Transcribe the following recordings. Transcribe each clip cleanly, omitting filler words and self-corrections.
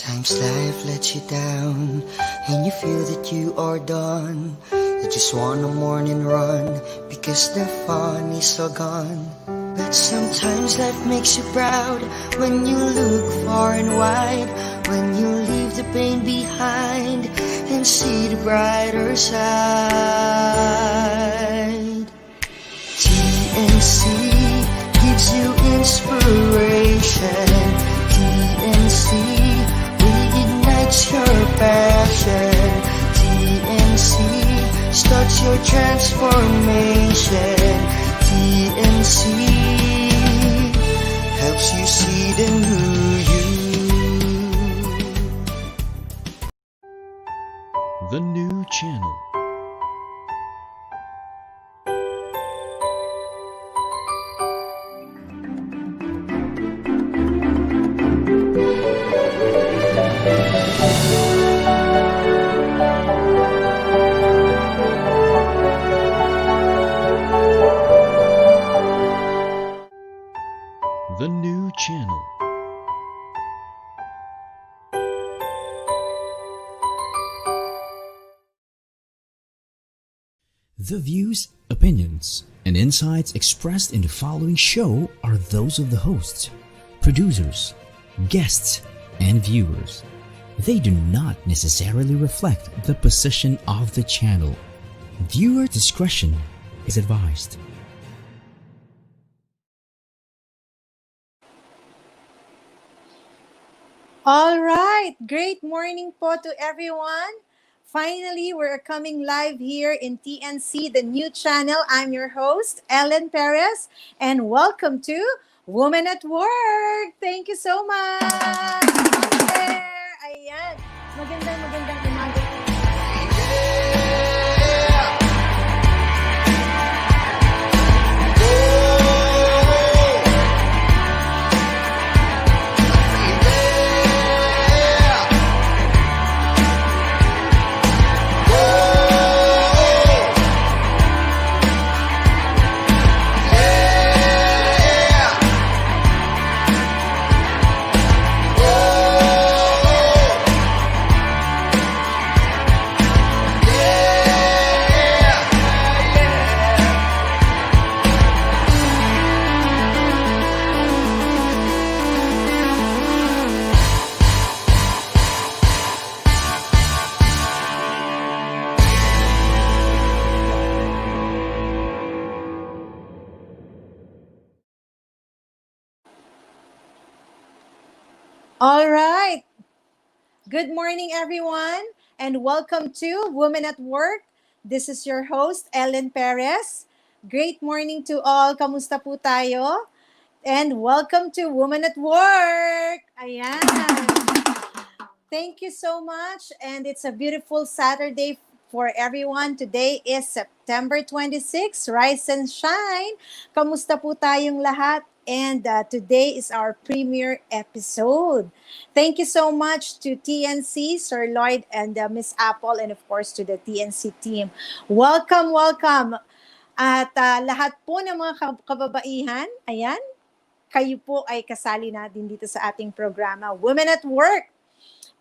Sometimes life lets you down and you feel that you are done. You just want a morning run because the fun is all gone. But sometimes life makes you proud when you look far and wide, when you leave the pain behind and see the brighter side. TNC gives you inspiration. TNC reignites your passion. TNC starts your transformation. TNC helps you see the new you. The new channel. The new channel. The views, opinions, and insights expressed in the following show are those of the hosts, producers, guests, and viewers. They do not necessarily reflect the position of the channel. Viewer discretion is advised. All right, great morning po to everyone. Finally, we're coming live here in TNC, the new channel. I'm your host, Ellen Perez, and welcome to Woman at Work. Thank you so much. There. Ayan. Magandang umaga. All right. Good morning, everyone, and welcome to Women at Work. This is your host, Ellen Perez. Great morning to all. Kamusta po tayo? And welcome to Women at Work. Ayan. Thank you so much. And it's a beautiful Saturday for everyone. Today is September 26. Rise and shine. Kamusta po tayong lahat? And today is our premiere episode. Thank you so much to TNC, Sir Lloyd, and Miss Apple, and of course to the TNC team. Welcome, welcome. At lahat po ng mga kababaihan, ayan, kayo po ay kasali natin dito sa ating programa, Women at Work.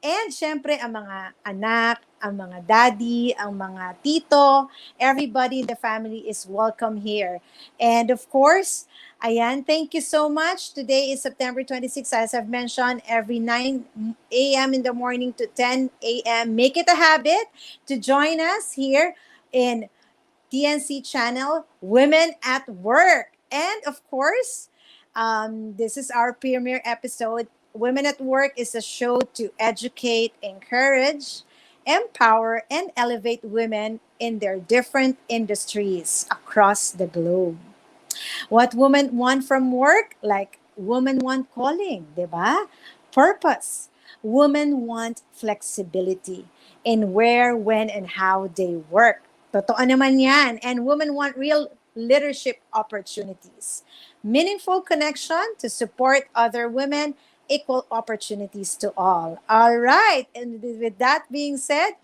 And syempre, ang mga anak, ang mga daddy, ang mga tito, everybody in the family is welcome here. And of course, ayan, thank you so much. Today is September 26, as I've mentioned, every 9 a.m. in the morning to 10 a.m. Make it a habit to join us here in TNC channel, Women at Work. And of course, this is our premiere episode. Women at Work is a show to educate, encourage, empower, and elevate women in their different industries across the globe. What women want from work? Like, women want calling, diba? Purpose. Women want flexibility in where, when, and how they work. Totoo naman yan. And women want real leadership opportunities. Meaningful connection to support other women, equal opportunities to all. All right. And with that being said,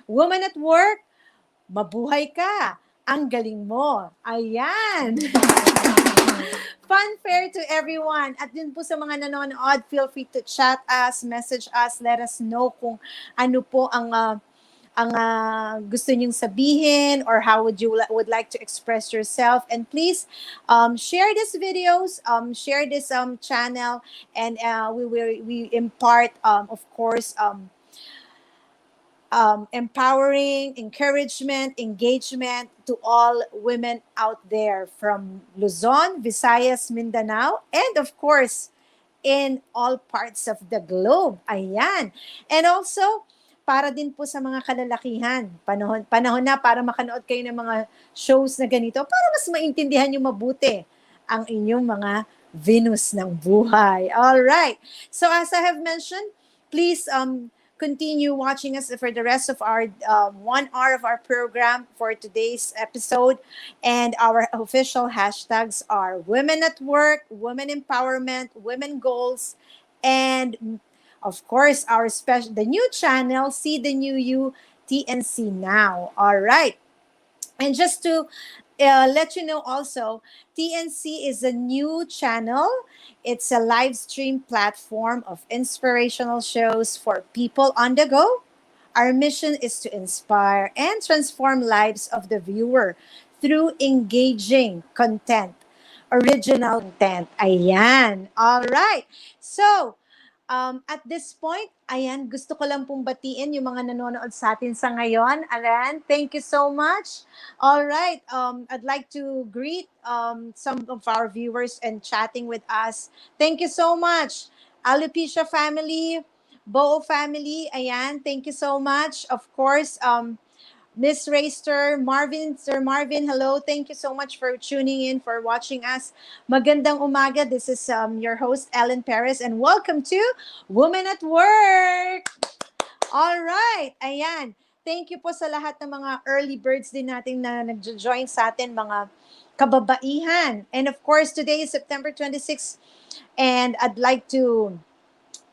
Woman at Work, mabuhay ka. Ang galing mo. Ayan. Fun fair to everyone. At din po sa mga nanonood, feel free to chat us, message us, let us know kung ano po ang gusto niyong sabihin or how would like to express yourself. And please share these videos, share this channel, and we impart of course empowering, encouragement, engagement to all women out there from Luzon, Visayas, Mindanao, and of course, in all parts of the globe. Ayan. And also, para din po sa mga kalalakihan, panahon na para makanood kayo ng mga shows na ganito para mas maintindihan nyo mabuti ang inyong mga Venus ng buhay. All right. So as I have mentioned, please continue watching us for the rest of our 1 hour of our program for today's episode. And our official hashtags are Women at Work, Women Empowerment, Women Goals, and of course our special the new channel, See the New You, TNC Now. All right. And just to let you know also, TNC is a new channel. It's a live stream platform of inspirational shows for people on the go. Our mission is to inspire and transform lives of the viewer through engaging content, original content. Ayan. All right. So, at this point, ayan, gusto ko lang pong batiin yung mga nanonood sa atin sa ngayon. Ayan, thank you so much. All right, I'd like to greet some of our viewers and chatting with us. Thank you so much. Alopecia family, Boo family, ayan, thank you so much. Of course, Miss Rayster, Marvin, Sir Marvin, hello. Thank you so much for tuning in, for watching us. Magandang umaga. This is your host, Ellen Perez, and welcome to Women at Work. All right. Ayan. Thank you po sa lahat ng mga early birds din natin na nag-join sa atin, mga kababaihan. And of course, today is September 26th, and I'd like to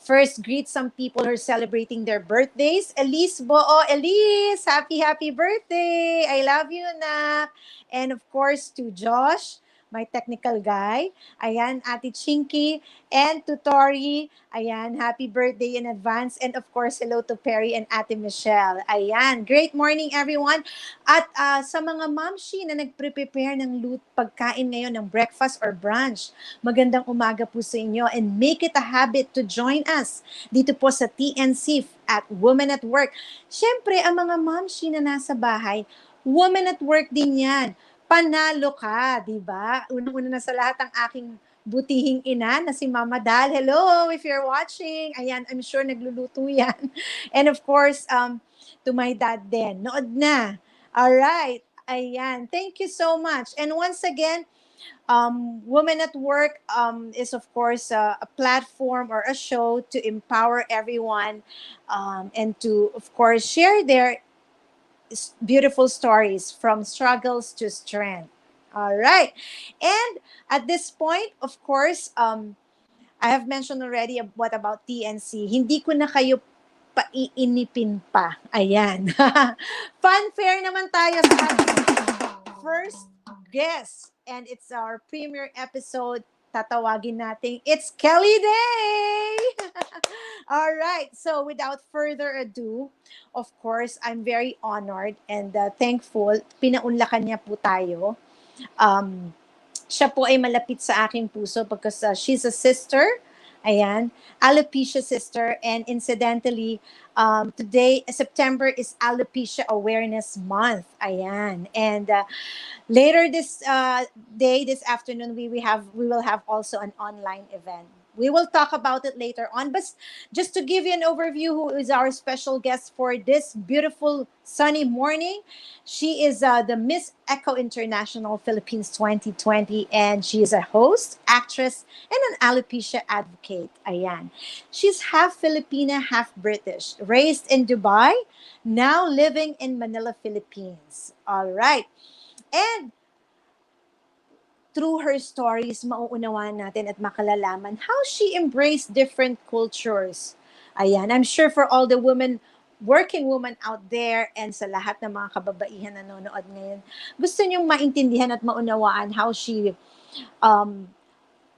first greet some people who are celebrating their birthdays. Elise Boo, Elise, happy birthday. I love you, anak. And of course, to Josh, my technical guy. Ayan, Ate Chinky. And to Tori, ayan, happy birthday in advance. And of course, hello to Perry and Ate Michelle. Ayan, great morning everyone. At sa mga mamshi na nagpre-prepare ng pagkain ngayon ng breakfast or brunch, magandang umaga po sa inyo, and make it a habit to join us dito po sa TNC at Women at Work. Siyempre, ang mga mamshi na nasa bahay, Women at Work din yan. Panalo ka, di ba? Unang-una na sa lahat ang aking butihing ina na si Mama Dal. Hello, if you're watching. Ayan, I'm sure nagluluto yan. And of course, to my dad din. Nood na. All right. Ayan. Thank you so much. And once again, Women at Work is, of course, a platform or a show to empower everyone and to, of course, share their beautiful stories from struggles to strength. All right. And at this point, of course, I have mentioned already what about TNC. Hindi ko na kayo paiinipin pa. Ayan. Fanfare naman tayo sa ating first guest. And it's our premiere episode. Tatawagin natin, it's Kelley Day! All right. So without further ado, of course, I'm very honored and thankful. Pinaunlakan niya po tayo. Siya po ay malapit sa aking puso because she's a sister. Ayan. Alopecia sister. And incidentally, today, September is Alopecia Awareness Month. Ayan. And later this day, this afternoon, we will have also an online event. We will talk about it later on. But just to give you an overview, who is our special guest for this beautiful sunny morning, she is the Miss Echo International Philippines 2020, and she is a host, actress, and an alopecia advocate. Ayan. She's half Filipina, half British, raised in Dubai, now living in Manila, Philippines. All right. And through her stories, mauunawaan natin at makalalaman how she embraced different cultures. Ayan, I'm sure for all the working women out there and sa lahat ng mga kababaihan na nanonood ngayon, gusto niyong maintindihan at maunawaan how she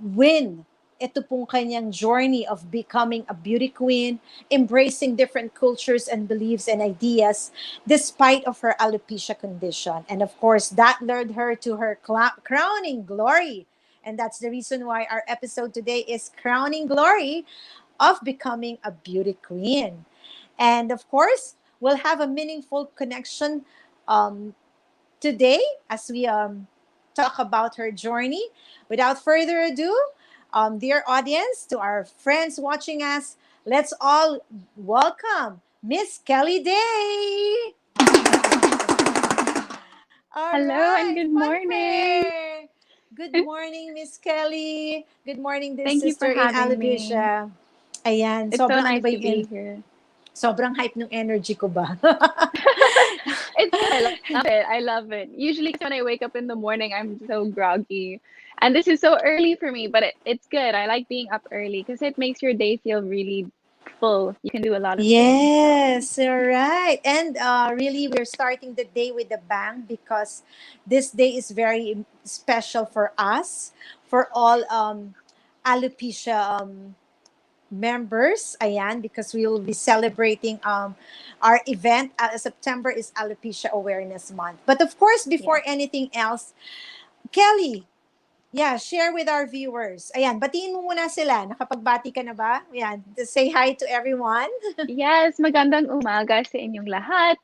win ito pong kanyang journey of becoming a beauty queen, embracing different cultures and beliefs and ideas despite of her alopecia condition. And of course, that led her to her crowning glory. And that's the reason why our episode today is Crowning Glory of Becoming a Beauty Queen. And of course, we'll have a meaningful connection um, today as we talk about her journey. Without further ado, dear audience, to our friends watching us, let's all welcome Miss Kelley Day. All Hello and right, good morning. fanfare. Good morning, Miss Kelly. Good morning, dear Thank you for sister in having me. Alopecia. Ayan, It's so sobrang ano nice ba to be yung here. sobrang hype ng energy ko ba? It's good. I love it. I love it. Usually, when I wake up in the morning, I'm so groggy. And this is so early for me, but it's good. I like being up early because it makes your day feel really full. You can do a lot of things. Yes, all right. And really, we're starting the day with a bang because this day is very special for us, for all alopecia members. Ayan, because we will be celebrating our event. September is Alopecia Awareness Month. But of course, before Yes. anything else, Kelly, yeah, share with our viewers. Ayan, batiin mo muna sila. Nakapagbati ka na ba? Ayan, say hi to everyone. Yes, magandang umaga sa inyong lahat.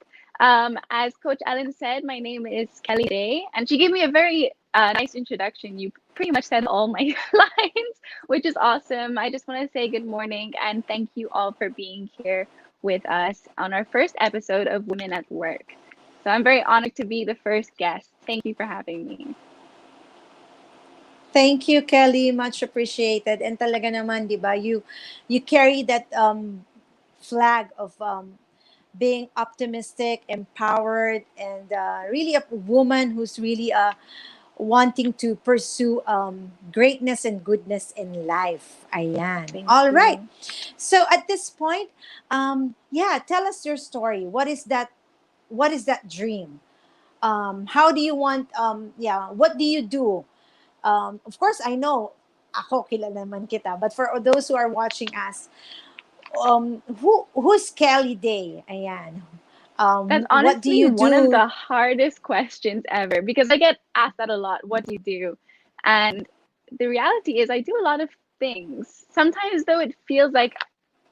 As Coach Ellen said, my name is Kelley Day, and she gave me a very nice introduction. You pretty much said all my lines, which is awesome. I just want to say good morning and thank you all for being here with us on our first episode of Women at Work. So I'm very honored to be the first guest. Thank you for having me. Thank you, Kelly. Much appreciated. And talaga naman, di ba, you carry that flag of being optimistic, empowered, and really a woman who's really wanting to pursue greatness and goodness in life. Ayan. Thank All right. you. So at this point, yeah, tell us your story. What is that? What is that dream? How do you want? Yeah, what do you do? Of course, I know ako kilala naman kita, but for those who are watching us, who's Kelly Day? Ayan. That's What do honestly you one of do? the hardest questions ever because I get asked that a lot. What do you do? And the reality is, I do a lot of things. Sometimes, though, it feels like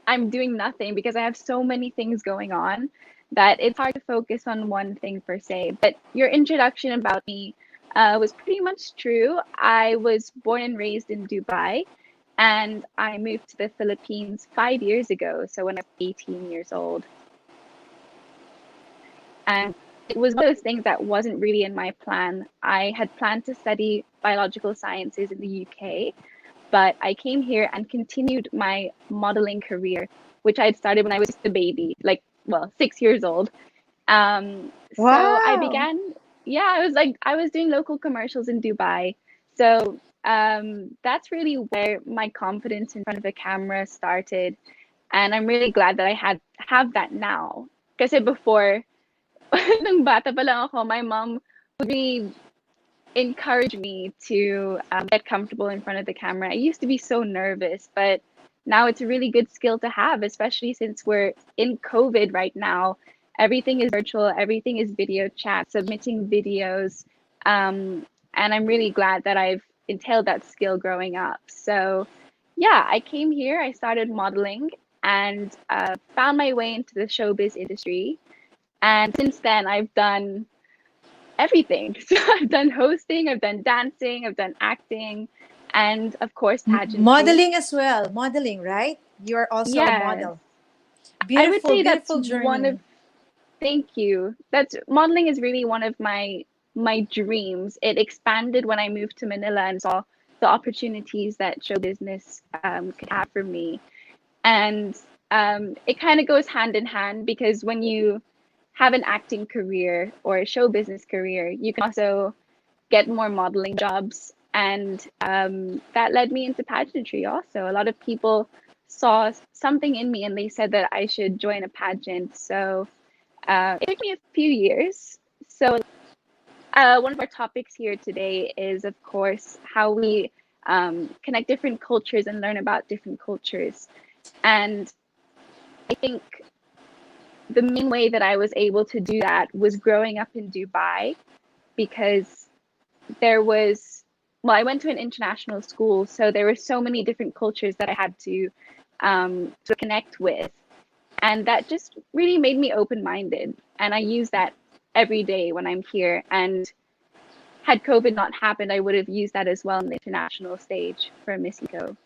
I'm doing nothing because I have so many things going on that it's hard to focus on one thing per se. But your introduction about me was pretty much true. I was born and raised in Dubai, and I moved to the Philippines 5 years ago. So when I was 18 years old. And it was one of those things that wasn't really in my plan. I had planned to study biological sciences in the UK, but I came here and continued my modeling career, which I had started when I was just a baby, like, well, 6 years old. So I Wow. began, yeah, I was doing local commercials in Dubai. So that's really where my confidence in front of a camera started. And I'm really glad that have that now. Kasi before, nung bata pa lang ako, my mom would really encourage me to get comfortable in front of the camera. I used to be so nervous, but now it's a really good skill to have, especially since we're in COVID right now. Everything is virtual, everything is video chat, submitting videos. And I'm really glad that I've entailed that skill growing up. So, yeah, I came here, I started modeling, and found my way into the showbiz industry. And since then, I've done everything. So I've done hosting, I've done dancing, I've done acting, and of course, pageantry. Modeling as well. Modeling, right? You're also a Yes, model. I would Beautiful, say that's beautiful one journey. of, thank you. That's modeling is really one of my dreams. It expanded when I moved to Manila and saw the opportunities that show business could have for me. And it kind of goes hand in hand because when you have an acting career or a show business career, you can also get more modeling jobs. And that led me into pageantry also. A lot of people saw something in me and they said that I should join a pageant. So it took me a few years. So one of our topics here today is, of course, how we connect different cultures and learn about different cultures. And I think the main way that I was able to do that was growing up in Dubai, because there was, well, I went to an international school, so there were so many different cultures that I had to connect with. And that just really made me open-minded. And I use that every day when I'm here. And had COVID not happened, I would have used that as well in the international stage for Miss Eco.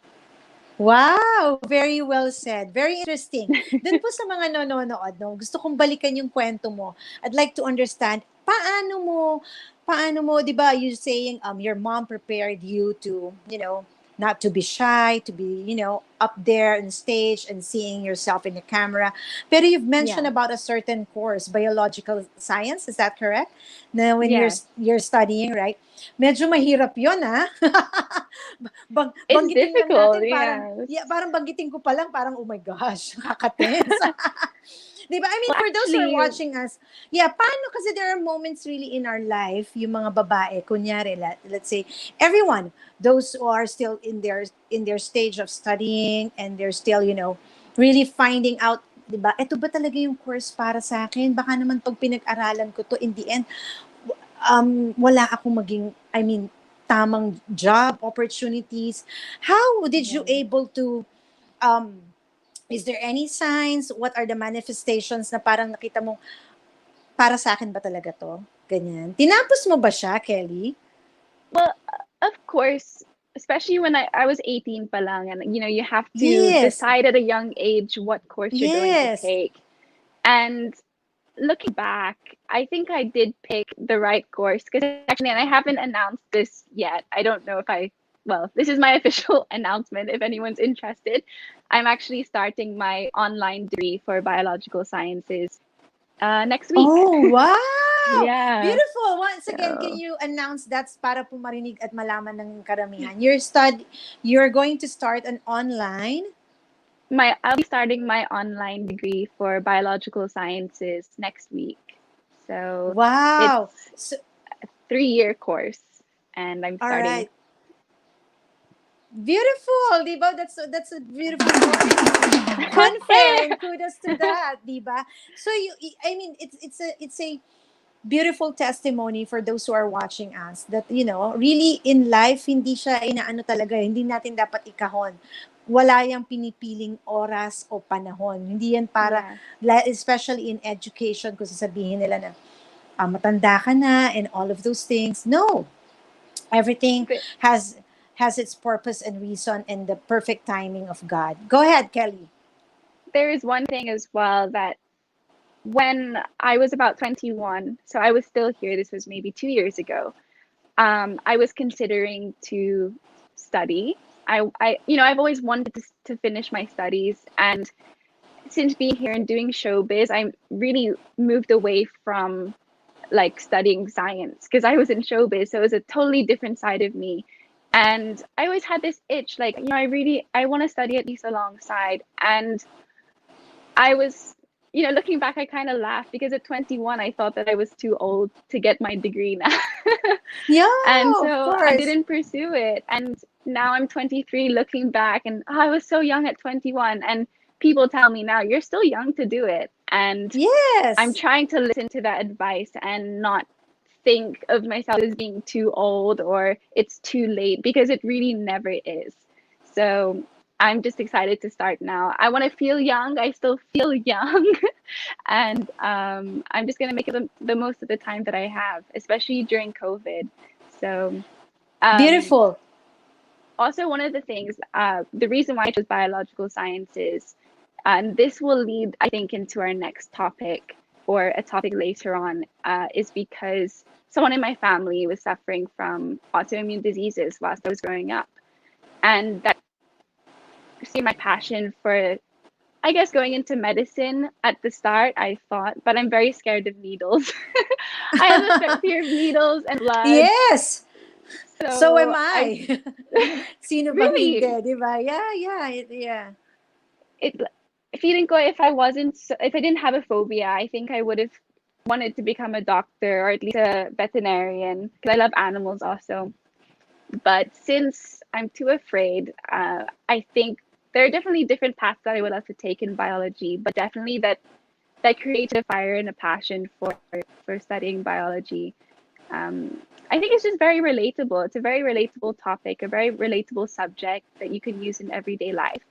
Wow, very well said. Very interesting. Dun po sa mga nanonood, no, gusto kong balikan yung kwento mo. I'd like to understand, paano mo, di ba, you saying your mom prepared you to, not to be shy, to be, up there on stage and seeing yourself in the camera. Pero you've mentioned Yeah. about a certain course, biological science, is that correct? Na when Yes. you're studying, right? Medyo mahirap 'yon, ha? It's Banggitin lang difficult, natin, parang, yes. yeah, parang banggitin ko pa lang, parang, oh my gosh, nakakatense. Di ba? I mean, Well, for those who are actually, watching us, yeah, paano kasi there are moments really in our life, yung mga babae, kunyari, let's say, everyone, those who are still in their stage of studying and they're still, really finding out, di ba, ito ba talaga yung course para sa akin? Baka naman pag pinag-aralan ko to, in the end, wala akong tamang job opportunities. How did you yeah. able to, is there any signs? What are the manifestations na parang nakita mo, para sa akin ba talaga to? Ganyan. Tinapos mo ba siya, Kelley? Well, of course, especially when I was 18 pa lang, and you have to Yes. decide at a young age what course you're going to Yes. take. And looking back, I think I did pick the right course, because actually, and I haven't announced this yet. I don't know if well, this is my official announcement if anyone's interested. I'm actually starting my online degree for biological sciences next week. Oh, wow! Yeah. Beautiful. Once again, can So, you announce that's para po marinig at malaman ng karamihan? You're going to start an online? I'll be starting my online degree for biological sciences next week. So Wow. it's So, a 3-year course, and I'm all starting. right. Beautiful, di ba? That's a beautiful story. Confirm. Kudos to that, di ba? So it's a beautiful testimony for those who are watching us that really in life hindi siya inaano talaga, hindi natin dapat ikahon. Wala yang pinipiling oras o panahon. Hindi yan para especially in education kung sasabihin nila na matanda ka na and all of those things. No. Everything But has its purpose and reason and the perfect timing of God. Go ahead, Kelley. there is one thing as well, that when I was about 21, so I was still here, this was maybe 2 years ago, I was considering to study. I've always wanted to finish my studies, and since being here and doing showbiz, I really moved away from like studying science, because I was in showbiz, so it was a totally different side of me. And I always had this itch, like, I want to study at least alongside. And I was, looking back, I kind of laughed, because at 21, I thought that I was too old to get my degree now. Yeah, And of so I course. didn't pursue it. And now I'm 23, looking back, and I was so young at 21. And people tell me now, you're still young to do it. And I'm Yes. trying to listen to that advice and not think of myself as being too old or it's too late, because it really never is. So I'm just excited to start now. I want to feel young. I still feel young. And I'm just going to make it the most of the time that I have, especially during COVID. So Beautiful. also, one of the things, the reason why I chose biological sciences, and this will lead, I think, into our next topic or a topic later on, is because someone in my family was suffering from autoimmune diseases whilst I was growing up. And that see my passion for, I guess, going into medicine at the start, I thought, but I'm very scared of needles. I have a fear of needles and blood. Yes. So am I I. Sino bang really, hindi, di ba? Yeah. it feeling ko, if I didn't have a phobia, I think I would have wanted to become a doctor, or at least a veterinarian, because I love animals also. But since I'm too afraid, I think there are definitely different paths that I would love to take in biology, but definitely that created a fire and a passion for studying biology. I think it's just very relatable. It's a very relatable topic, a very relatable subject that you can use in everyday life.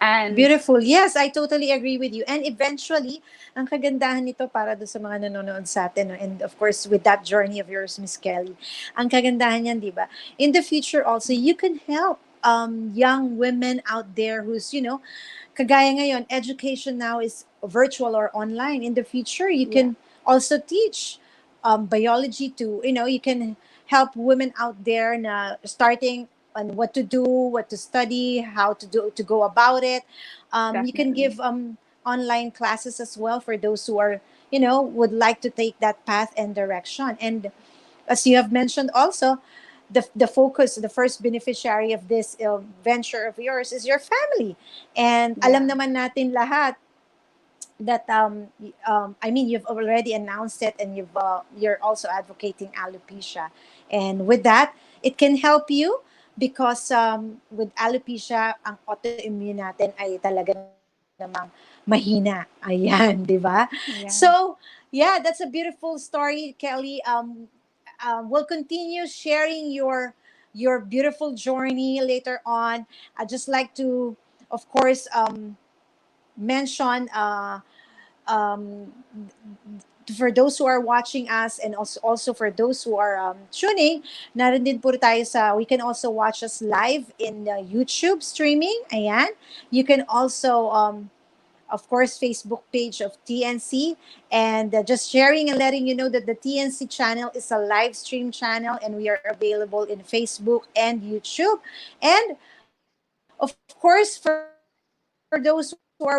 And Beautiful. Yes, I totally agree with you. And eventually, ang kagandahan nito para do sa mga nanonood sa atin, no? And of course, with that journey of yours, Miss Kelly, ang kagandahan yan, di ba? In the future also, you can help young women out there who's, kagaya ngayon, education now is virtual or online. In the future, you yeah, can also teach biology to, you can help women out there na starting on what to do, what to study, how to go about it. You can definitely. give online classes as well for those who are, would like to take that path and direction. And as you have mentioned also, the focus, the first beneficiary of this venture of yours is your family. And alam Yeah, naman natin lahat that I mean, you've already announced it, and you're also advocating alopecia, and with that, it can help you because with alopecia, ang autoimmune natin ay talaga namang mahina. Ayan, di ba? yeah, So yeah, that's a beautiful story, Kelly. We'll continue sharing your beautiful journey later on. I just like to, of course, mention um, for those who are watching us, and also for those who are tuning, narin din po tayo sa, we can also watch us live in YouTube streaming. Ayan. You can also, of course, Facebook page of TNC, and just sharing and letting you know that the TNC channel is a live stream channel, and we are available in Facebook and YouTube. And of course, for those who are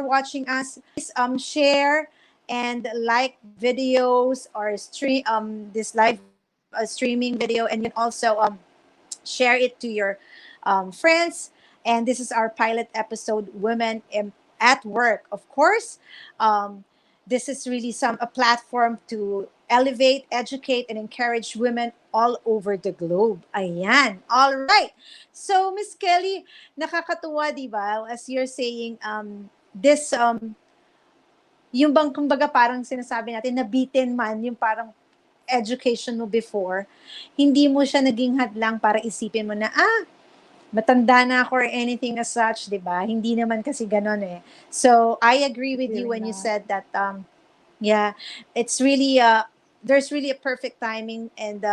watching us, please share and like videos or this live streaming video, and you can also share it to your friends. And this is our pilot episode, Women at Work. Of course, um, this is really a platform to elevate, educate, and encourage women all over the globe. Ayan. All right. So, Miss Kelly, nakakatuwa, di ba? As you're saying, this, yung bang, kumbaga, parang sinasabi natin, nabitin man, yung parang education mo before, hindi mo siya naging hadlang para isipin mo na, matanda na ako or anything as such, di ba? Hindi naman kasi ganon eh. So, I agree with you really when you not. said that, yeah, it's really, there's really a perfect timing, and,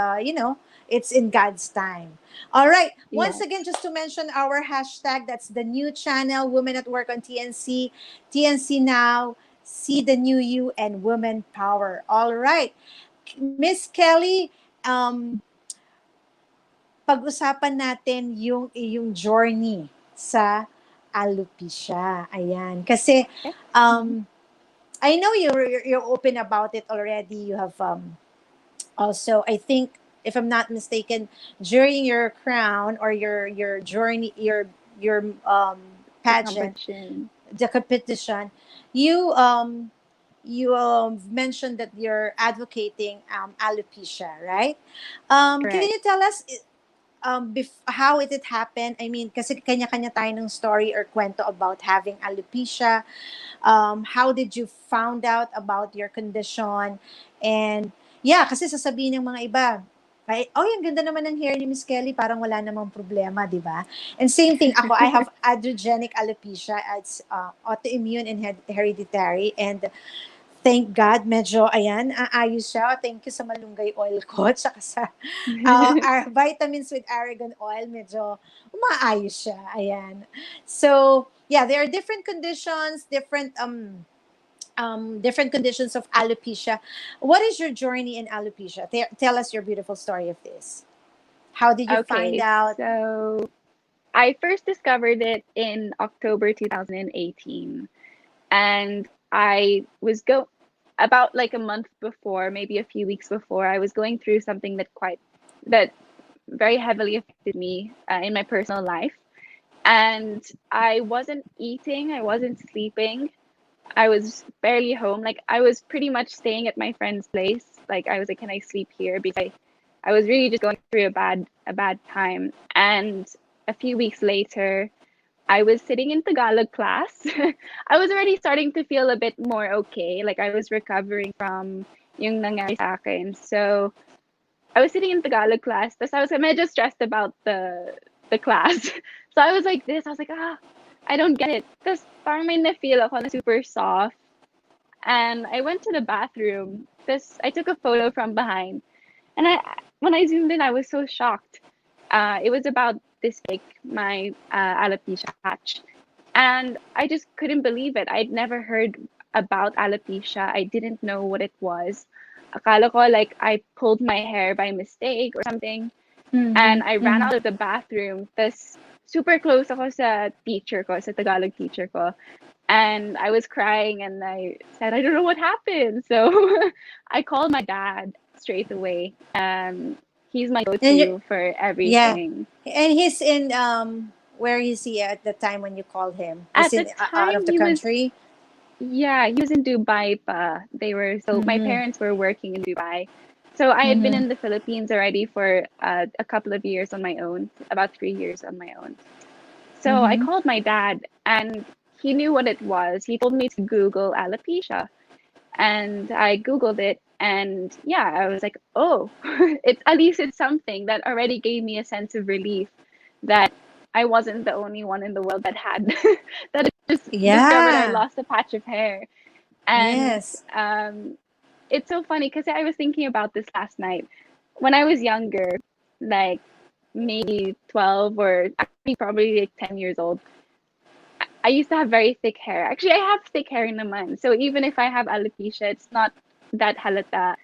it's in God's time. All right. Once Yes. again, just to mention our hashtag, that's the new channel, Women at Work on TNC, TNC Now, See the New You, and Women Power. All right. Miss Kelly, um, pag-usapan natin yung iyong journey sa alopecia. Ayan. Kasi, Okay. Mhm. um, I know you're open about it already. You have also, I think, if I'm not mistaken, during your crown or your journey, your The pageant, competition. the competition, you mentioned that you're advocating alopecia, right? Can Correct. you tell us how it happened? I mean, kasi kanya-kanya tayo ng story or kwento about having alopecia. How did you found out about your condition? And yeah, kasi sasabihin ng mga iba, ay, oh, yung ganda naman ng hair ni Miss Kelly, parang wala namang problema, di ba? And same thing, ako, I have androgenic alopecia. It's autoimmune and hereditary. And thank God, medyo, ayan, aayos siya. Thank you sa malunggay oil ko. Tsaka sa our vitamins with argan oil, medyo umaayos siya. Ayan. So, yeah, there are different conditions, different conditions of alopecia. What is your journey in alopecia? Tell us your beautiful story of this. How did you find Okay, out? so I first discovered it in October 2018, and I was go about like a month before, maybe a few weeks before, I was going through something that very heavily affected me in my personal life. And I wasn't eating, I wasn't sleeping, I was barely home. Like I was pretty much staying at my friend's place. Like I was like, can I sleep here? Because I was really just going through a bad time. And a few weeks later, I was sitting in Tagalog class. I was already starting to feel a bit more okay. Like I was recovering from yung nangyari sa akin. So I was sitting in Tagalog class. Tapos I was medyo stressed about the class. So I was like this. I was like, I don't get it. Tapos parang may na-feel ako na super soft. And I went to the bathroom. This I took a photo from behind, and when I zoomed in, I was so shocked. It was about this big, my alopecia patch, and I just couldn't believe it. I'd never heard about alopecia. I didn't know what it was. Akala ko like I pulled my hair by mistake or something, and I ran out of the bathroom. This super close ako sa teacher ko, sa Tagalog teacher ko. And I was crying and I said, I don't know what happened. So I called my dad straight away. He's my And you, go-to for yeah, everything. and he's in where is he at the time when you called him? He's At in the out of time, the country. he was in Dubai pa. So my Mm-hmm. parents were working in Dubai. So I had been Mm-hmm. in the Philippines already for a couple of years on my own, about 3 years on my own. So I Mm-hmm. called my dad and he knew what it was. He told me to Google alopecia. And I Googled it and yeah, I was like, oh, it's at least it's something that already gave me a sense of relief that I wasn't the only one in the world that had that had just discovered I Yeah. lost a patch of hair. And Yes. it's so funny because I was thinking about this last night. When I was younger, like maybe 12 or actually probably like 10 years old, I used to have very thick hair. Actually, I have thick hair naman. So even if I have alopecia, it's not that halata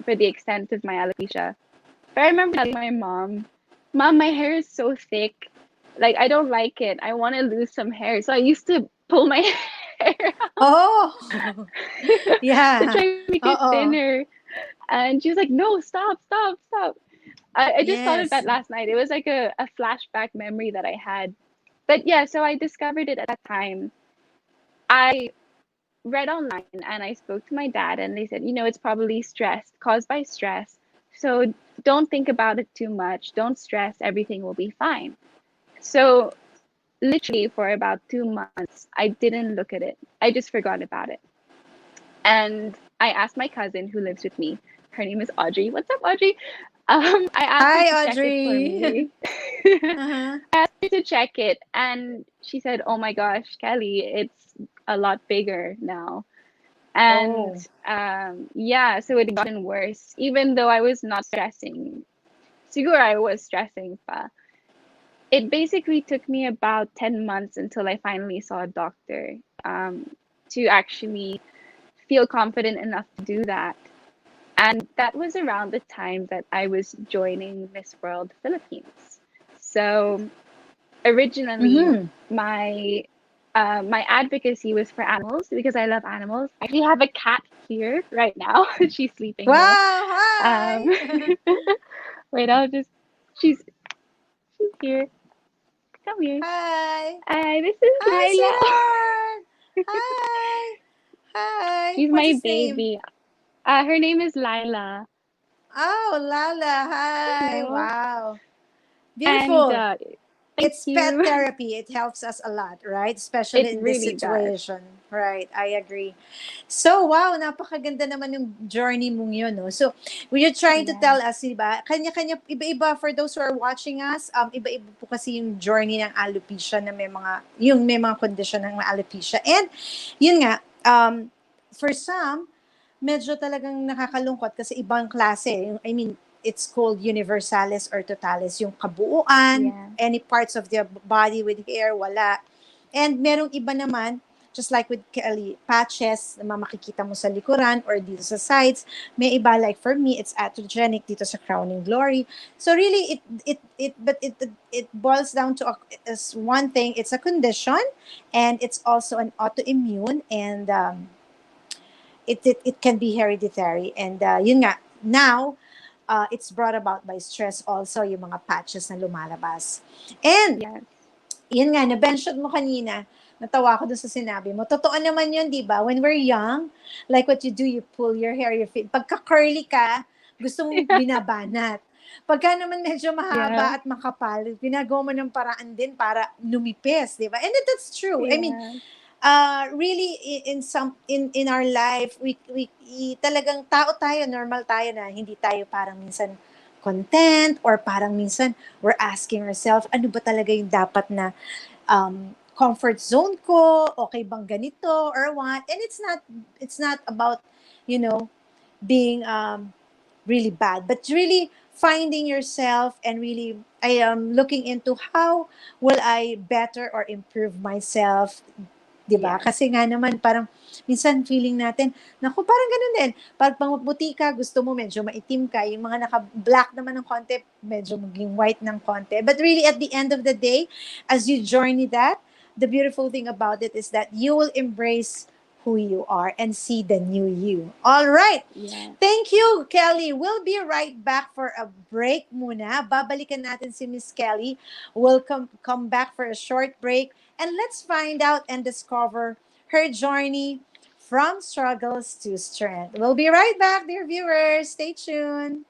for the extent of my alopecia. But I remember telling my mom, Mom, my hair is so thick. Like, I don't like it. I want to lose some hair. So I used to pull my hair Oh. to Yeah. try to make it Oh. thinner. And she was like, No, stop, stop, stop. I just thought of that Yes. last night. It was like a flashback memory that I had. But yeah, so I discovered it at that time. I read online and I spoke to my dad, and they said, it's probably stress caused by stress. So don't think about it too much. Don't stress. Everything will be fine. So literally for about 2 months, I didn't look at it. I just forgot about it. And I asked my cousin who lives with me. Her name is Audrey. What's up, Audrey? I asked her to Hi, check it for Audrey. me. Uh-huh. To check it, and she said, "Oh my gosh, Kelly, it's a lot bigger now." And Oh. yeah, so it gotten worse. Even though I was not stressing, siguro I was stressing pa. It basically took me about 10 months until I finally saw a doctor to actually feel confident enough to do that. And that was around the time that I was joining Miss World Philippines. So originally Mm-hmm. my advocacy was for animals because I love animals. I actually have a cat here right now. She's sleeping though. Wow. Um, Hi. wait, she's here. Come here. Hi. This is Hi, Lila. sweetheart. Hi. Hi. She's What's my his name? baby. Her name is Lila. Oh, Lala. Hi. Hello. Wow. And Beautiful. thank It's pet you. therapy. It helps us a lot, right? It Especially in this really does. situation. Right. I agree. So, wow, napakaganda naman yung journey mong yun, no? So, were you trying to Yeah. tell us, diba? Kanya-kanya, iba-iba for those who are watching us, iba-iba po kasi yung journey ng alopecia na may mga condition ng alopecia. And, yun nga, for some, medyo talagang nakakalungkot kasi ibang klase. I mean, it's called universalis or totalis, yung kabuuan, Yeah. any parts of the body with hair, wala. And merong iba naman, just like with Kelley, patches na makikita mo sa likuran or dito sa sides. May iba, like for me, it's atogenic dito sa crowning glory. So really, it boils down to as one thing, it's a condition, and it's also an autoimmune, and it can be hereditary. And yun nga, now, it's brought about by stress also, yung mga patches na lumalabas. And, Yes. yun nga, na-mention mo kanina, natawa ako dun sa sinabi mo. Totoo naman yun, di ba? When we're young, like what you do, you pull your hair, pagka-curly ka, gusto mong binabanat. Pagka naman medyo mahaba Yeah. at makapal, ginagawa mo ng paraan din para lumipis, di ba? And that's true. I mean, Yeah. really in our life, talagang tao tayo, normal tayo na hindi tayo parang minsan content, or parang minsan we're asking ourselves, ano ba talaga yung dapat na comfort zone ko? Okay bang ganito or what? And it's not about, being really bad, but really finding yourself, and really I am looking into how will I better or improve myself, 'di ba? Yeah. Kasi nga naman parang minsan feeling natin, naku, parang ganun din. Pag maputi ka, gusto mo medyo maitim ka. Yung mga naka-black naman ng konti, medyo maging white ng konti. But really, at the end of the day, as you journey that, the beautiful thing about it is that you will embrace who you are and see the new you. All right. Yeah. Thank you, Kelley. We'll be right back for a break muna. Babalikan natin si Miss Kelley. We'll come back for a short break, and let's find out and discover her journey from struggles to strength. We'll be right back, dear viewers. Stay tuned.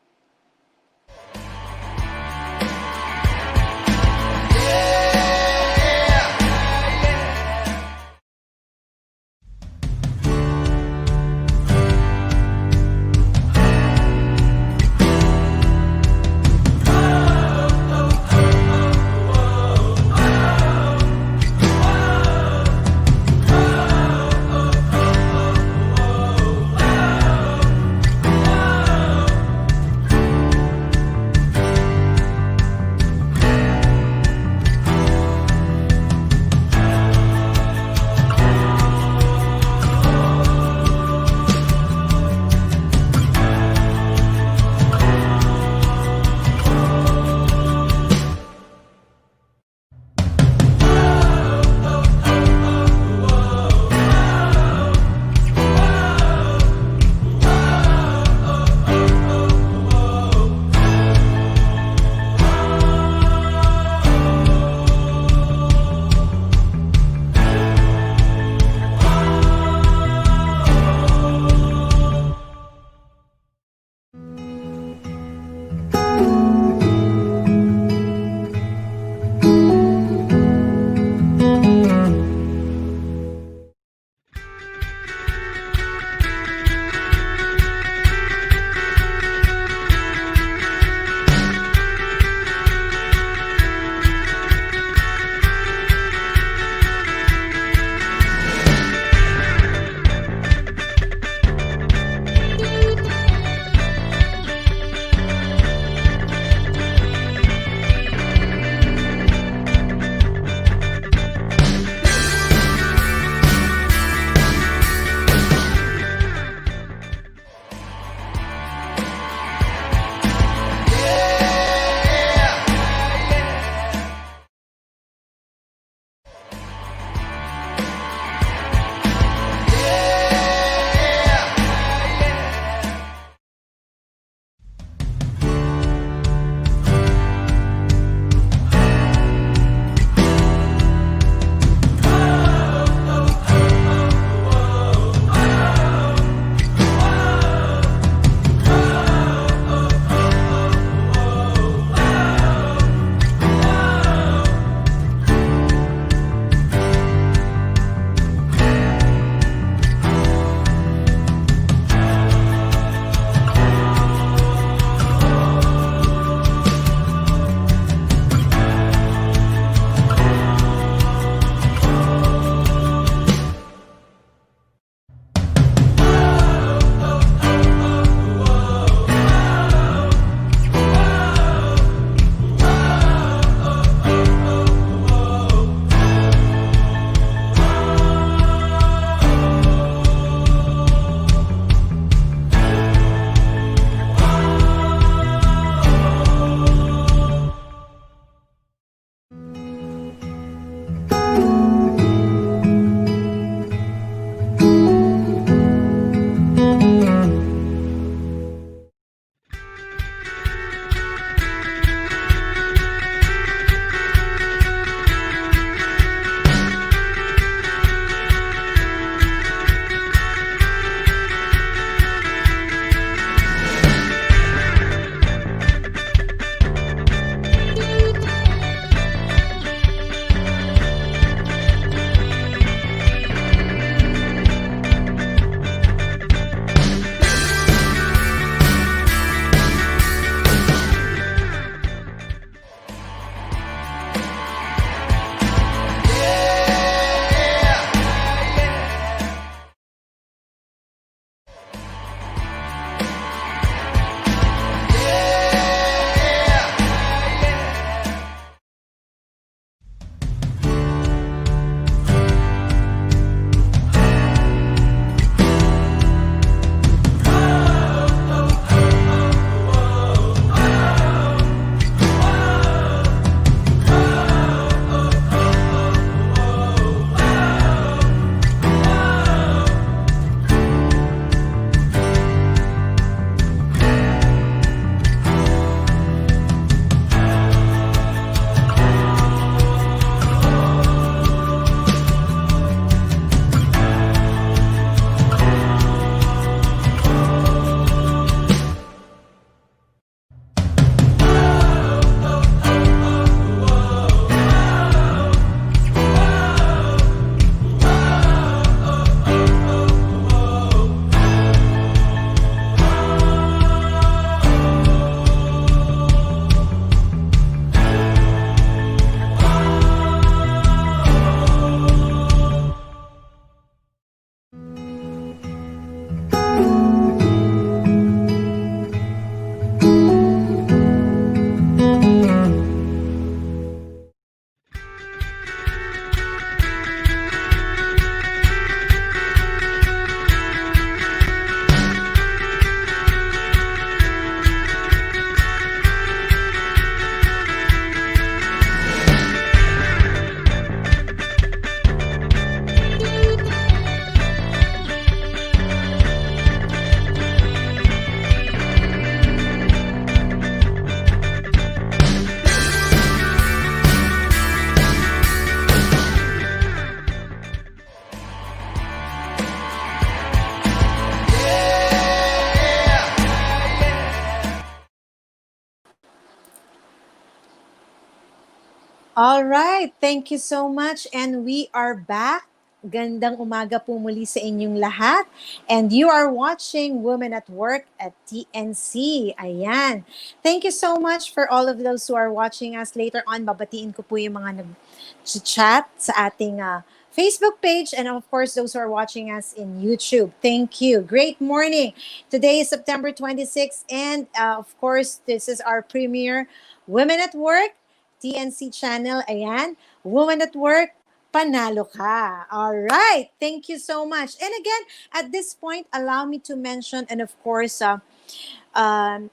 All right. Thank you so much. And we are back. Gandang umaga po muli sa inyong lahat. And you are watching Women at Work at TNC. Ayan. Thank you so much for all of those who are watching us. Later on, babatiin ko po yung mga nag-chat sa ating Facebook page, and of course, those who are watching us in YouTube. Thank you. Great morning. Today is September 26th, and of course, this is our premiere Women at Work TNC channel. Ayan. Woman at Work, panalo ka. All right. Thank you so much. And again, at this point, allow me to mention, and of course, um,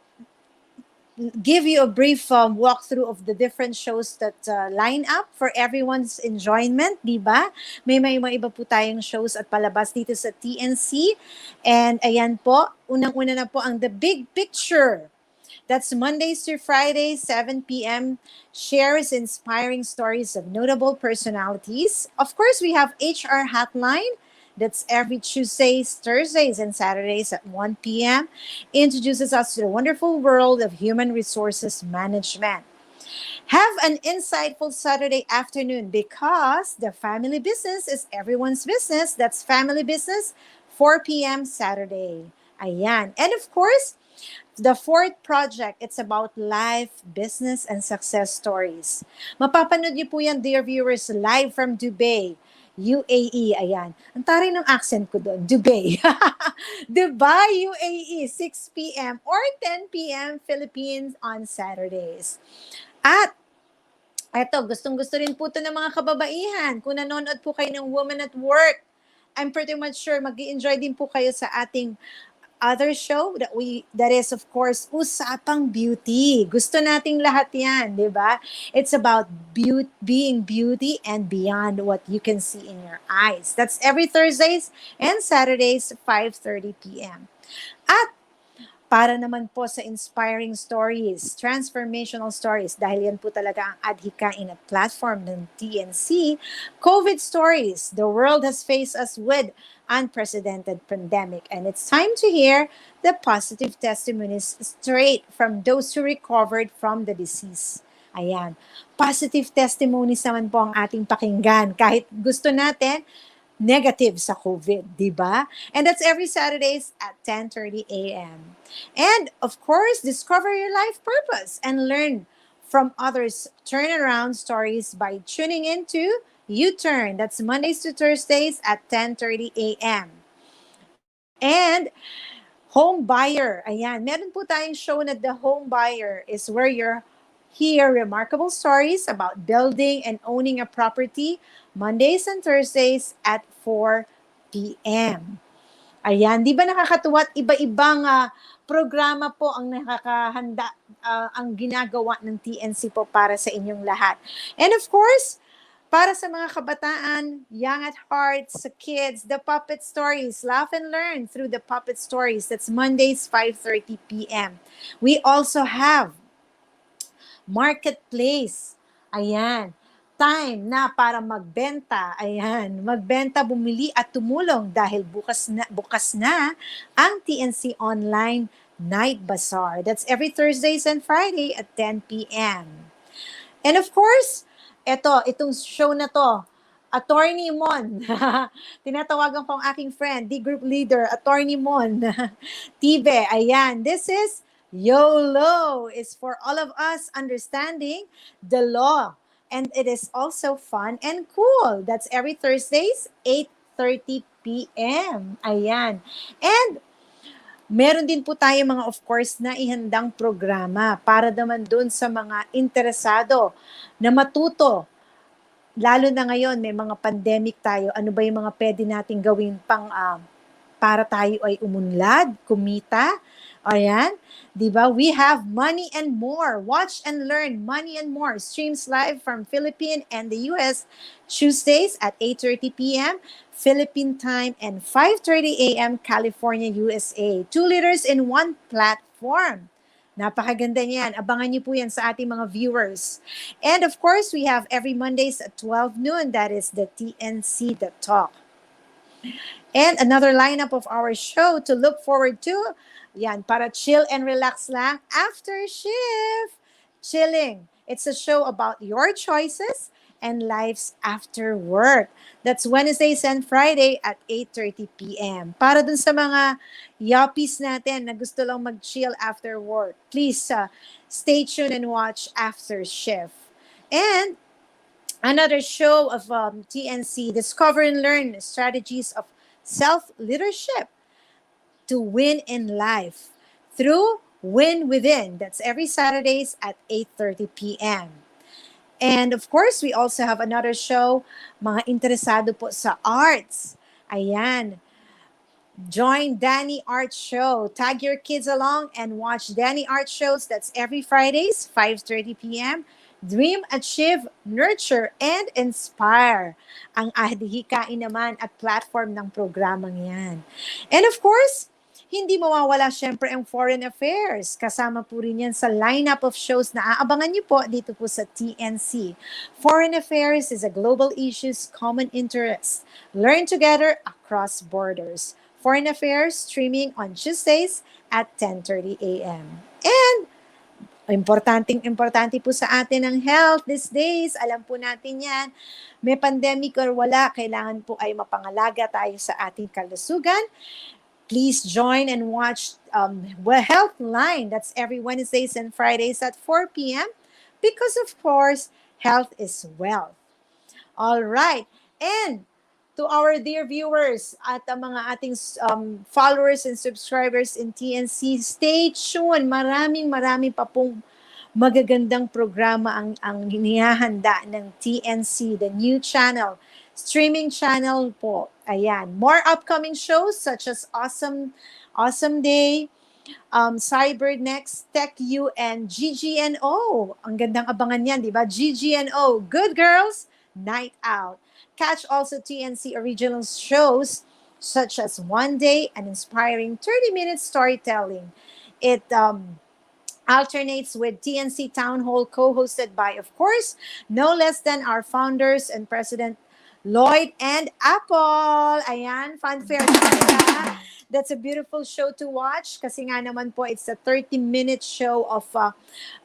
give you a brief walkthrough of the different shows that line up for everyone's enjoyment, di ba? May iba po tayong shows at palabas dito sa TNC. And ayan po, unang-una na po ang The Big Picture. That's Mondays through Fridays, 7 p.m. Shares inspiring stories of notable personalities. Of course, we have HR Hotline. That's every Tuesdays, Thursdays, and Saturdays at 1 p.m. Introduces us to the wonderful world of human resources management. Have an insightful Saturday afternoon because the family business is everyone's business. That's Family Business, 4 p.m. Saturday. Ayan. And of course, the fourth project, it's about life, business, and success stories. Mapapanood niyo po yan, dear viewers, live from Dubai, UAE. Ayan. Ang taray ng accent ko doon, Dubai. Dubai, UAE, 6 p.m. or 10 p.m. Philippines on Saturdays. At eto, gustong-gusto rin po ito ng mga kababaihan. Kung nanonood po kayo ng Woman at Work, I'm pretty much sure mag-i-enjoy din po kayo sa ating other show that is of course Usapang Beauty. Gusto nating lahat 'yan, 'di ba? It's about being beauty and beyond what you can see in your eyes. That's every Thursdays and Saturdays 5:30 p.m. At para naman po sa inspiring stories, transformational stories, dahil yan po talaga ang adhikain at platform ng TNC, COVID stories. The world has faced us with unprecedented pandemic, and it's time to hear the positive testimonies straight from those who recovered from the disease. Ayan. Positive testimonies naman po ang ating pakinggan. Kahit gusto natin, negative sa COVID, di ba? And that's every Saturdays at 10:30 a.m. And of course, discover your life purpose and learn from others' turnaround stories by tuning into U-Turn. That's Mondays to Thursdays at 10:30 a.m. And Home Buyer. Ayan, meron po tayong show na The Home Buyer is where you're hear remarkable stories about building and owning a property Mondays and Thursdays at 4 p.m. Ayan, di ba nakakatuwa at iba-ibang programa po ang nakakahanda, ang ginagawa ng TNC po para sa inyong lahat. And of course, para sa mga kabataan, young at heart, sa kids, the Puppet Stories. Laugh and learn through the Puppet Stories. That's Mondays, 5:30 p.m. We also have Marketplace. Ayan. Time na para magbenta. Ayan. Magbenta, bumili at tumulong dahil bukas na ang TNC Online Night Bazaar. That's every Thursdays and Friday at 10 p.m. And of course, itong show na to, Attorney Mon. Tinatawagan ko ang aking friend, the group leader, Attorney Mon. Tibe, ayan. This is YOLO. Is for all of us understanding the law. And it is also fun and cool. That's every Thursdays, 8:30 p.m. Ayan. And meron din po tayo mga of course na ihandang programa para naman dun sa mga interesado na matuto. Lalo na ngayon, may mga pandemic tayo. Ano ba yung mga pwede nating gawin para tayo ay umunlad, kumita? Ayan, di ba? We have Money and More. Watch and learn Money and More. Streams live from Philippines and the US Tuesdays at 8:30 p.m. Philippine time and 5:30 a.m. California, USA. 2 leaders in one platform. Napakaganda niyan. Abangan niyo po yan sa ating mga viewers. And of course, we have every Mondays at 12 noon. That is the TNC The Talk. And another lineup of our show to look forward to. Yan, para chill and relax lang after shift. Chilling It's a show about your choices and lives after work. That's Wednesdays and Friday at 8:30 p.m. Para dun sa mga yuppies natin na gusto lang mag-chill after work, please stay tuned and watch After Shift. And another show of TNC, Discover and Learn Strategies of Self-Leadership to Win in Life through Win Within. That's every Saturdays at 8:30 p.m. And of course, we also have another show, mga interesado po sa arts. Ayan, join Danny Art Show. Tag your kids along and watch Danny Art Shows. That's every Fridays, 5:30 p.m. Dream, achieve, nurture, and inspire ang ahihikain naman at platform ng programang yan. And of course, hindi mawawala syempre ang foreign affairs. Kasama po rin yan sa lineup of shows na aabangan niyo po dito po sa TNC. Foreign affairs is a global issues, common interest. Learn together across borders. Foreign Affairs streaming on Tuesdays at 10:30 a.m. And importante po sa atin ang health these days. Alam po natin yan. May pandemic or wala, kailangan po ay mapangalaga tayo sa ating kalusugan. Please join and watch Healthline. That's every Wednesdays and Fridays at 4 p.m. Because of course, health is wealth. All right. And to our dear viewers at ang mga ating followers and subscribers in TNC, stay tuned. Maraming pa pong magagandang programa ang hinihanda ng TNC, the new channel, streaming channel po. Ayan. More upcoming shows such as Awesome Day, Cyber Next, Tech U, and GGNO. Ang gandang abangan yan, di ba? GGNO, Good Girls Night Out. Catch also TNC original shows such as One Day, an inspiring 30-minute storytelling. It alternates with TNC Town Hall co-hosted by, of course, no less than our founders and president, Lloyd and Apple. Ayan, fanfare tayo. That's a beautiful show to watch kasi nga naman po, it's a 30-minute show of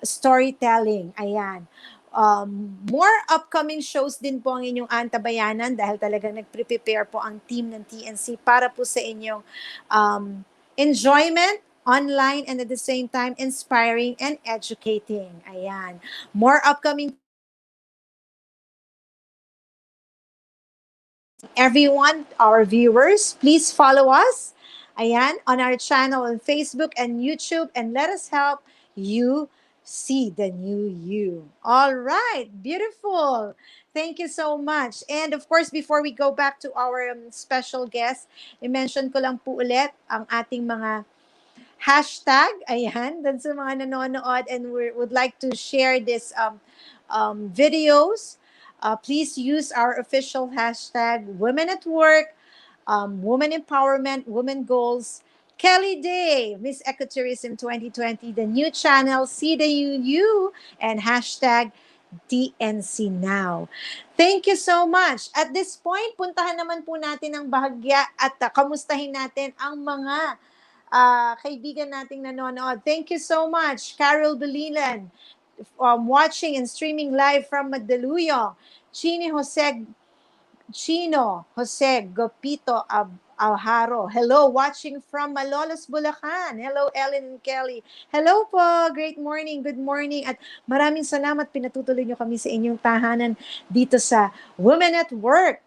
storytelling. Ayan. More upcoming shows din po ang inyong antabayanan dahil talagang nagpre-prepare po ang team ng TNC para po sa inyong enjoyment online and at the same time inspiring and educating. Ayan. More upcoming everyone, our viewers, please follow us. Ayan, on our channel on Facebook and YouTube and let us help you see the new you. All right, beautiful. Thank you so much. And of course, before we go back to our special guest, i-mention ko lang po ulit ang ating mga hashtag. Ayan, dun sa mga nanonood and we would like to share this videos. Please use our official hashtag Women at Work, Women Empowerment, Women Goals, Kelley Day, Miss Ecotourism 2020, the new channel, See the You, and hashtag TNC Now. Thank you so much. At this point, puntahan naman po natin ang bahagya at kamustahin natin ang mga kaibigan nating nanonood. Thank you so much, Carol Belilan, watching and streaming live from Mandaluyong. Chino Jose Gopito Alharo. Hello, watching from Malolos, Bulacan. Hello, Ellen and Kelley. Hello po, great morning, good morning. At maraming salamat, pinatutuloy nyo kami sa inyong tahanan dito sa Women at Work.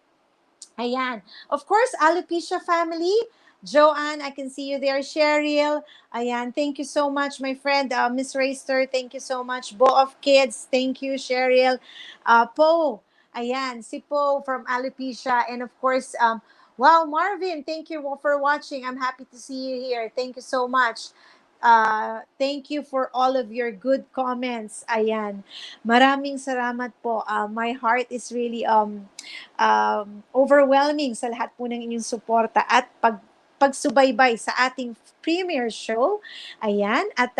Ayan. Of course, Alopecia family. Joanne, I can see you there. Cheryl, ayan, thank you so much, my friend. Miss Racer, thank you so much. Bo of Kids, thank you, Cheryl. Po, ayan, si Po from Alopecia. And of course, wow, Marvin, thank you for watching. I'm happy to see you here. Thank you so much. Thank you for all of your good comments. Ayan. Maraming salamat po. My heart is really overwhelming sa lahat po ng inyong suporta at pagsubaybay sa ating premiere show. Ayan. At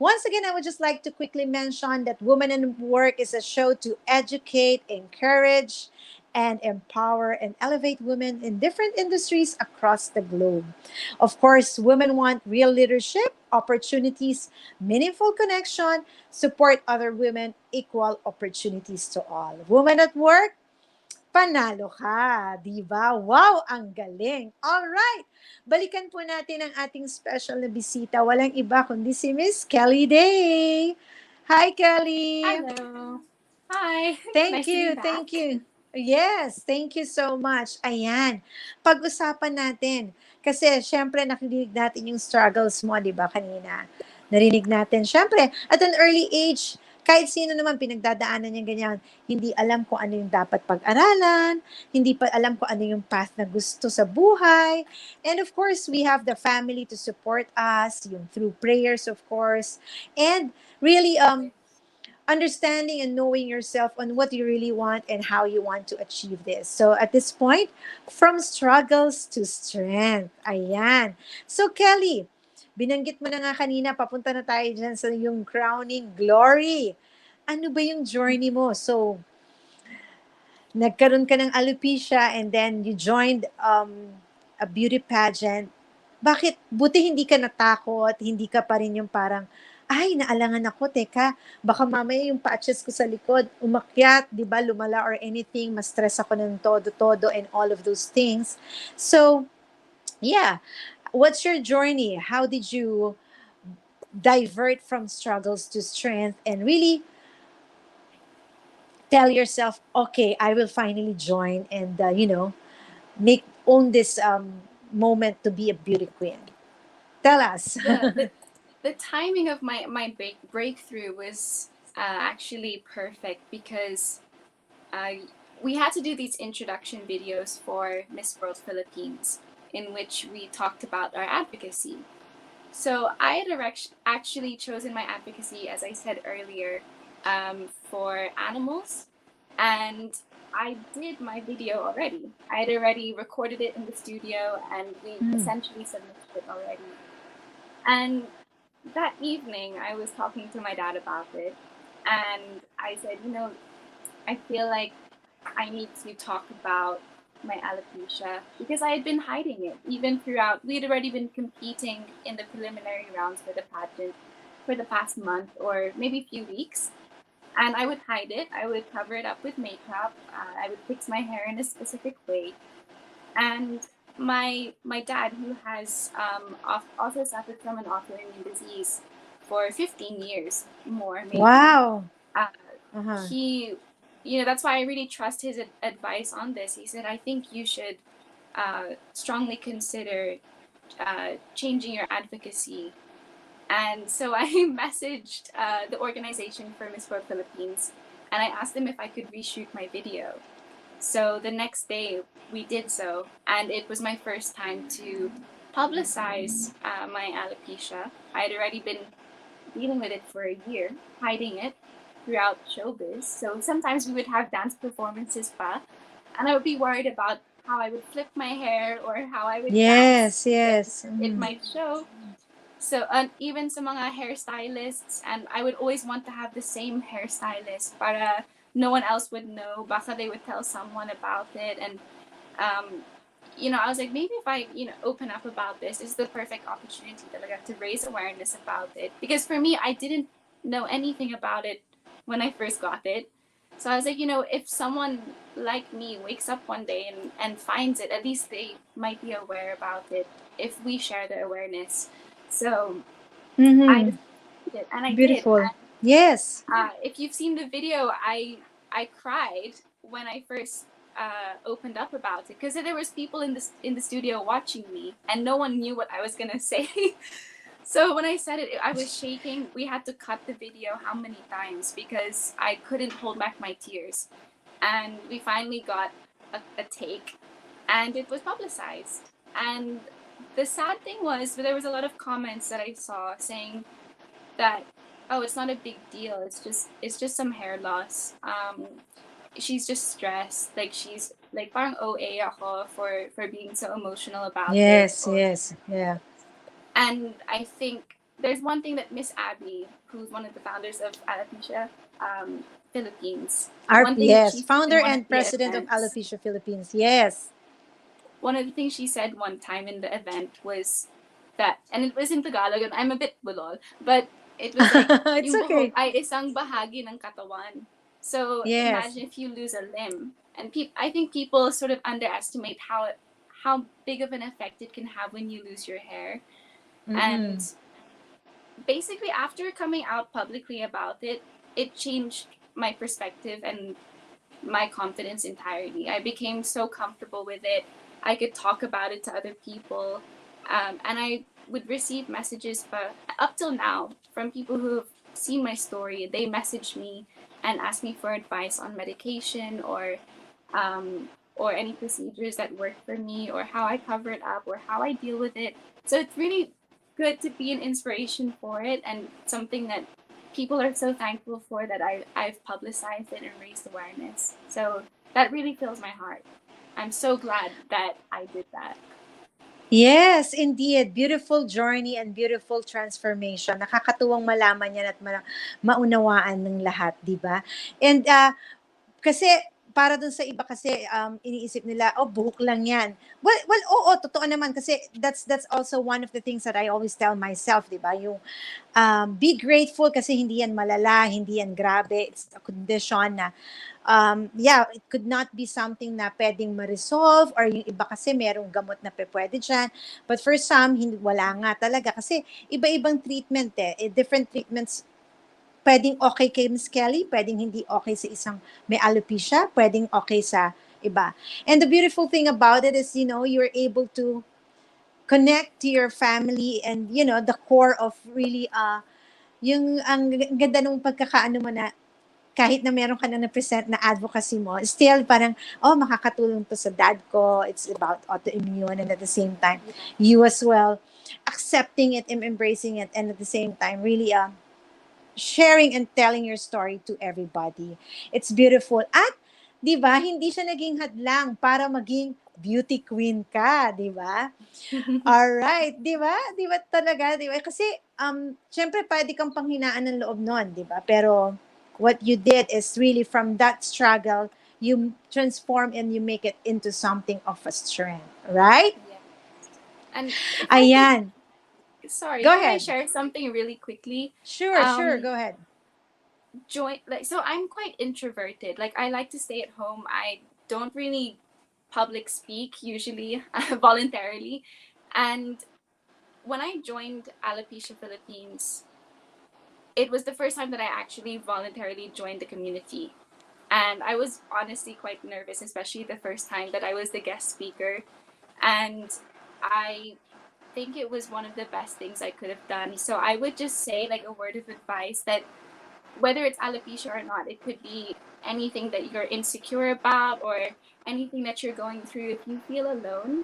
once again, I would just like to quickly mention that Women in Work is a show to educate, encourage, and empower and elevate women in different industries across the globe. Of course, women want real leadership, opportunities, meaningful connection, support other women, equal opportunities to all. Women at work, panalo ka, di ba? Wow, ang galing. All right. Balikan po natin ang ating special na bisita. Walang iba kundi si Miss Kelley Day. Hi, Kelley. Hello. Hi. Thank Nice to be you, back. thank you. Yes, thank you so much. Ayan, pag-usapan natin. Kasi syempre nakinig natin yung struggles mo, di ba, kanina. Narinig natin. Syempre, at an early age, kahit sino naman pinagdadaanan niya ganyan, hindi alam kung ano yung dapat pag-aralan, hindi pa alam kung ano yung path na gusto sa buhay. And of course, we have the family to support us, yung through prayers, of course. And really, understanding and knowing yourself on what you really want and how you want to achieve this. So at this point, from struggles to strength. Ayan. So Kelley, binanggit mo na nga kanina, papunta na tayo dyan sa yung crowning glory. Ano ba yung journey mo? So, nagkaroon ka ng alopecia and then you joined a beauty pageant. Bakit? Buti hindi ka natakot, hindi ka pa rin yung parang, ay, naalangan ako, teka, baka mamaya yung patches ko sa likod, umakyat, di ba, lumala or anything, ma-stress ako ng todo-todo and all of those things. So, yeah, what's your journey? How did you divert from struggles to strength and really tell yourself, okay, I will finally join and, own this moment to be a beauty queen? Tell us. The timing of my breakthrough was actually perfect because we had to do these introduction videos for Miss World Philippines in which we talked about our advocacy. So I had actually chosen my advocacy, as I said earlier, for animals, and I did my video already. I had already recorded it in the studio, and we essentially submitted it already. And that evening, I was talking to my dad about it, and I said, I feel like I need to talk about my alopecia because I had been hiding it even throughout. We had already been competing in the preliminary rounds for the pageant for the past month or maybe a few weeks. And I would hide it. I would cover it up with makeup. I would fix my hair in a specific way. And my dad, who has also suffered from an autoimmune disease for 15 years more, maybe. Wow. He, that's why I really trust his advice on this. He said, I think you should strongly consider changing your advocacy. And so I messaged the organization for Miss World Philippines, and I asked them if I could reshoot my video. So the next day we did so, and it was my first time to publicize my alopecia. I had already been dealing with it for a year, hiding it throughout showbiz. So sometimes we would have dance performances pa, and I would be worried about how I would flip my hair or how I would dance. Yes. It might show. So even sa mga hairstylists, and I would always want to have the same hairstylist para no one else would know. Baka they would tell someone about it. And, I was like, maybe if I, open up about this, is the perfect opportunity talaga to raise awareness about it. Because for me, I didn't know anything about it when I first got it. So I was like, if someone like me wakes up one day and finds it, at least they might be aware about it if we share the awareness. So I did it, and I Beautiful. did. And, yes. If you've seen the video, I cried when I first opened up about it because there was people in the studio watching me, and no one knew what I was gonna say. So when I said it, I was shaking. We had to cut the video how many times because I couldn't hold back my tears, and we finally got a take, and it was publicized. And the sad thing was there was a lot of comments that I saw saying that, oh, it's not a big deal. It's just some hair loss. She's just stressed. Like she's like parang OA ako for being so emotional about it. Yes. Yeah. And I think there's one thing that Miss Abby, who's one of the founders of Alopecia, Philippines. Our, One thing that yes, she said in founder one of and the president of events, Alopecia Philippines. Yes. one of the things she said one time in the event was that, and it was in Tagalog, and I'm a bit bulol, but it was like, It's yung buhok okay. ay isang bahagi ng katawan. So Yes. imagine if you lose a limb, and I think people sort of underestimate how big of an effect it can have when you lose your hair. And Mm-mm. basically, after coming out publicly about it, it changed my perspective and my confidence entirely. I became so comfortable with it. I could talk about it to other people. And I would receive messages, but up till now, from people who have seen my story. They message me and ask me for advice on medication or any procedures that work for me, or how I cover it up, or how I deal with it. So it's really good to be an inspiration for it, and something that people are so thankful for, that I've publicized it and raised awareness. So that really fills my heart. I'm so glad that I did that. Yes, indeed. Beautiful journey and beautiful transformation. Nakakatuwang malaman yan at maunawaan ng lahat, di ba? And kasi para dun sa iba kasi iniisip nila, oh, buhok lang yan. Well, oo, totoo naman kasi that's also one of the things that I always tell myself, di ba? Yung be grateful kasi hindi yan malala, hindi yan grabe. It's a condition na yeah, it could not be something na pwedeng ma-resolve, or yung iba kasi merong gamot na pwede dyan. But for some, hindi, wala nga talaga. Kasi iba-ibang treatment different treatments pwedeng okay kay Miss Kelley, pwedeng hindi okay sa isang may alopecia, pwedeng okay sa iba. And the beautiful thing about it is, you're able to connect to your family, and, the core of really, yung ang ganda nung pagkakaano mo na kahit na meron ka na present na advocacy mo, still parang, oh, makakatulong to sa dad ko. It's about autoimmune, and at the same time, you as well, accepting it and embracing it, and at the same time, really, sharing and telling your story to everybody. It's beautiful. At, di ba, hindi siya naging hadlang para maging beauty queen ka, di ba? Alright, di ba? Di ba talaga, di ba? Kasi, syempre, pwede kang panghinaan ng loob nun, di ba? Pero, what you did is really from that struggle, you transform and you make it into something of a strength, right? Yeah. And if I could, Ayan. sorry, Go can I ahead. share something really quickly? Sure, go ahead. So I'm quite introverted. Like, I like to stay at home. I don't really public speak usually voluntarily. And when I joined Alopecia Philippines, it was the first time that I actually voluntarily joined the community. And I was honestly quite nervous, especially the first time that I was the guest speaker. And I think it was one of the best things I could have done. So I would just say, like, a word of advice, that whether it's alopecia or not, it could be anything that you're insecure about, or anything that you're going through. If you feel alone,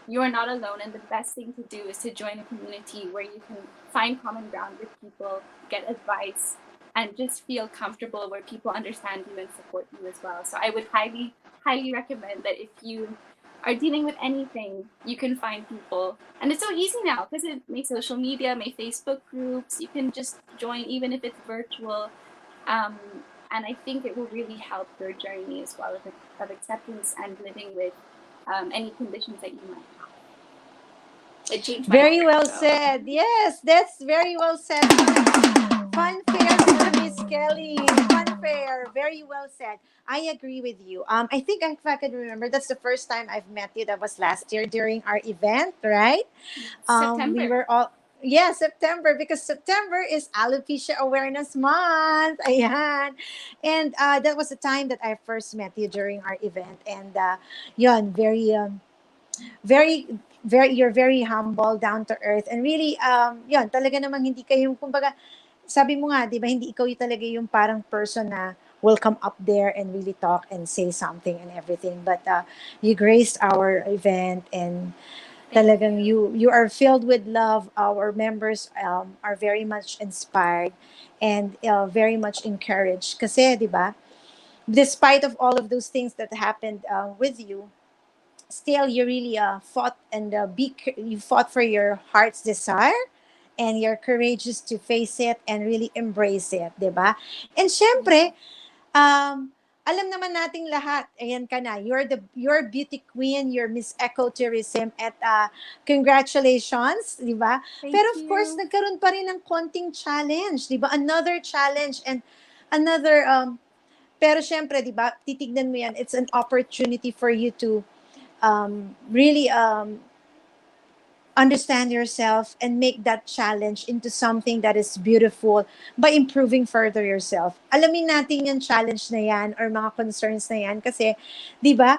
you are not alone. And the best thing to do is to join a community where you can find common ground with people, get advice, and just feel comfortable, where people understand you and support you as well. So I would highly, highly recommend that if you are dealing with anything, you can find people. And it's so easy now because it makes social media, make Facebook groups. You can just join, even if it's virtual. Um, and I think it will really help your journey as well of acceptance and living with any conditions that you might have. It changed my Very life. well So. said. Yes, that's very well said. Fanfare to Miss Kelly. Fanfare. Very well said. I agree with you. I think if I can remember, that's the first time I've met you. That was last year during our event, right? We September. were all, yeah, September, because September is Alopecia Awareness Month. Ayan. And that was the time that I first met you during our event. And yun, very you're very humble, down to earth, and really yun talaga namang hindi kayo, kumbaga sabi mo nga, 'di ba, hindi ikaw yung talaga yung parang person na will come up there and really talk and say something and everything, but you graced our event, and Thank talagang you. you are filled with love. Our members are very much inspired and very much encouraged kasi, 'di ba, despite of all of those things that happened with you, still you really fought, and you fought for your heart's desire, and you're courageous to face it and really embrace it, 'di ba? And syempre, Alam naman nating lahat, ayan ka na, you're beauty queen, you're Miss Ecotourism, at congratulations, di ba? Thank Pero of course, you. nagkaroon pa rin ng konting challenge, di ba? Another challenge and another, pero syempre, di ba, titignan mo yan, it's an opportunity for you to really understand yourself and make that challenge into something that is beautiful by improving further yourself. Alamin natin yung challenge na yan or mga concerns na yan kasi, di ba,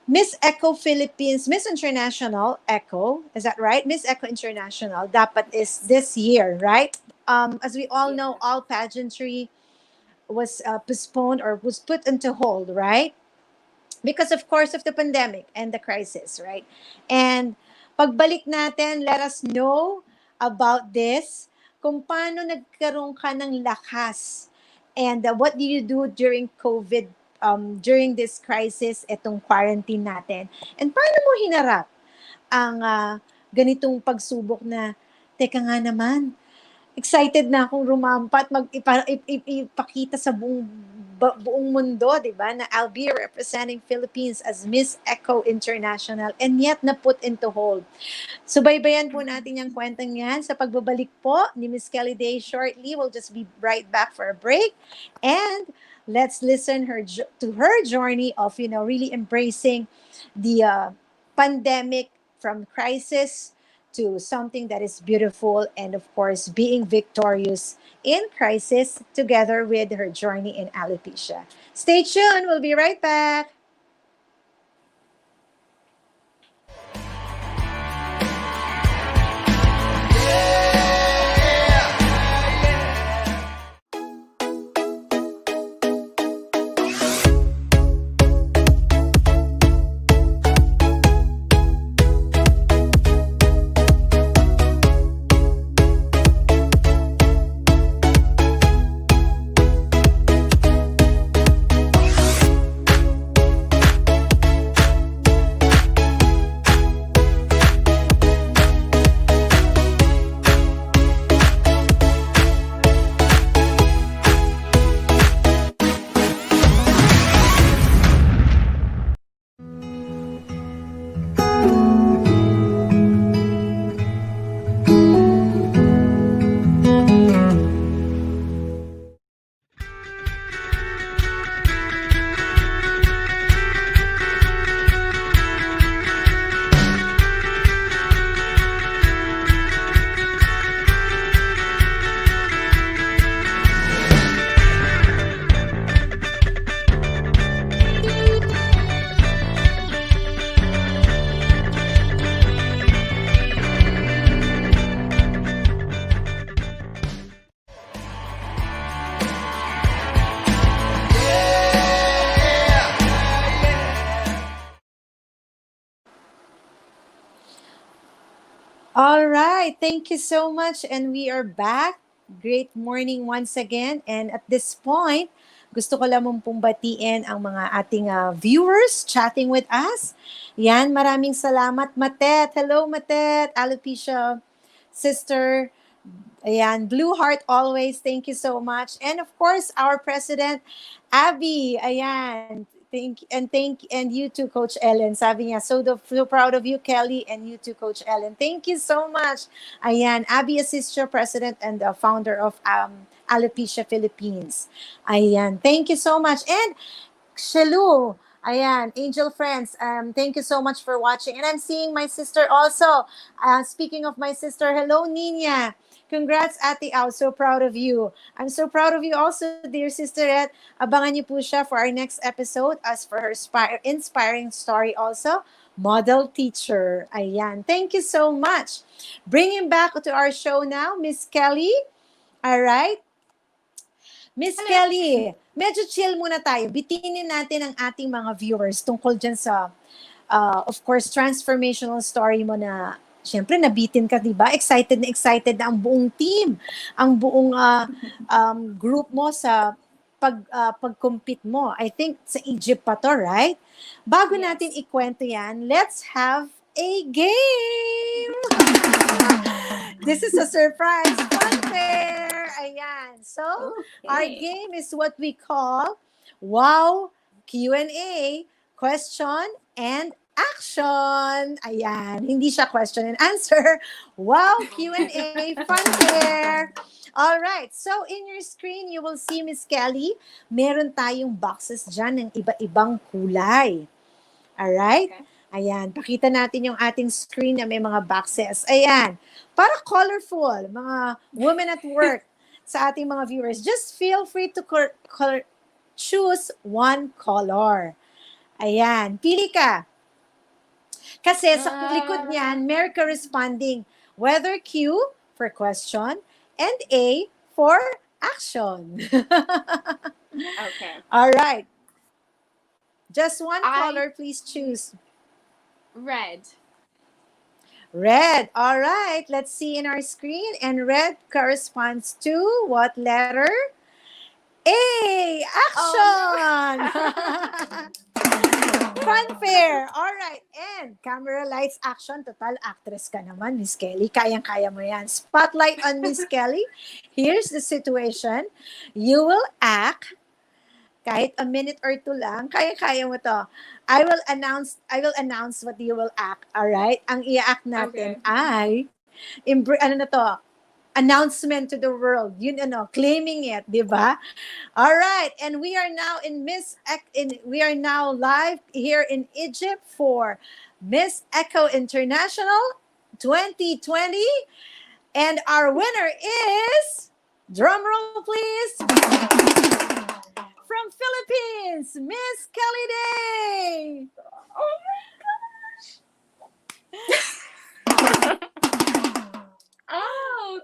Miss Eco Philippines, Miss International Eco, is that right? Miss Eco International, dapat is this year, right? As we all know, Yeah. all pageantry was postponed or was put into hold, right? Because of course of the pandemic and the crisis, right? And pagbalik natin, let us know about this, kung paano nagkaroon ka ng lakas and what do you do during COVID, during this crisis, itong quarantine natin. And paano mo hinarap ang ganitong pagsubok na, teka nga naman, excited na akong rumampa at ipakita sa buong mundo, di ba, na I'll be representing Philippines as Miss Eco International and yet na put into hold. Subaybayan po natin yung kwentang yan sa pagbabalik po ni Miss Kelley Day shortly. We'll just be right back for a break and let's listen to her journey of, really embracing the pandemic from crisis to something that is beautiful and of course being victorious in crisis together with her journey in alopecia. Stay tuned. We'll be right back. All right. Thank you so much. And we are back. Great morning once again. And at this point, gusto ko lamang pong batiin ang mga ating viewers chatting with us. Yan, maraming salamat. Matet. Hello, Matet. Alopecia sister. Ayan, Blue Heart always. Thank you so much. And of course, our president, Abby. Ayan. And you too, Coach Ellen. Sabi niya, so proud of you, Kelley, and you too, Coach Ellen. Thank you so much. Ayan, Abby Asistio, president and the founder of Alopecia Philippines. Ayan, thank you so much. And Shalu, ayan, Angel Friends, thank you so much for watching. And I'm seeing my sister also. Speaking of my sister, hello, Nina. Congrats, Ate Au. So proud of you. I'm so proud of you also, dear sisterette. Abangan niyo po siya for our next episode as for her inspiring story also. Model teacher. Ayan. Thank you so much. Bringing back to our show now, Miss Kelley. All right. Miss Kelley, medyo chill muna tayo. Bitinin natin ang ating mga viewers tungkol dyan sa, of course, transformational story mo na, syempre, nabitin ka, di ba? Excited na ang buong team, ang buong group mo sa pag-compete mo. I think sa Egypt pa to, right? Bago natin ikwento yan, let's have a game! This is a surprise fun fair! Ayan. So, our Okay. game is what we call Wow Q&A, question and action. Ayan. Hindi siya question and answer. Wow Q&A, fun fair. All right. So, in your screen, you will see, Miss Kelley, meron tayong boxes dyan ng iba-ibang kulay. Alright? Okay. Ayan, pakita natin yung ating screen na may mga boxes. Ayan, para colorful, mga women at work sa ating mga viewers. Just feel free to choose one color. Ayan, pili ka. Kasi sa likod niyan, may corresponding whether Q for question and A for action. Okay. Alright, just one I color, please choose. red. Red. All right. Let's see in our screen. And red corresponds to what letter? A. Action. Oh Funfair. All right. And camera lights action. Total actress ka naman, Miss Kelley. Kayang-kaya mo yan. Spotlight on Miss Kelley. Here's the situation. You will act kahit a minute or two lang, kaya-kaya mo to. I will announce what you will act. All right? Ang i-act natin Okay. ay announcement to the world. Yun claiming it, 'di ba? All right. And we are now we are now live here in Egypt for Miss Echo International 2020, and our winner is, drum roll please, from Philippines, Miss Kelley Day. Oh Oh,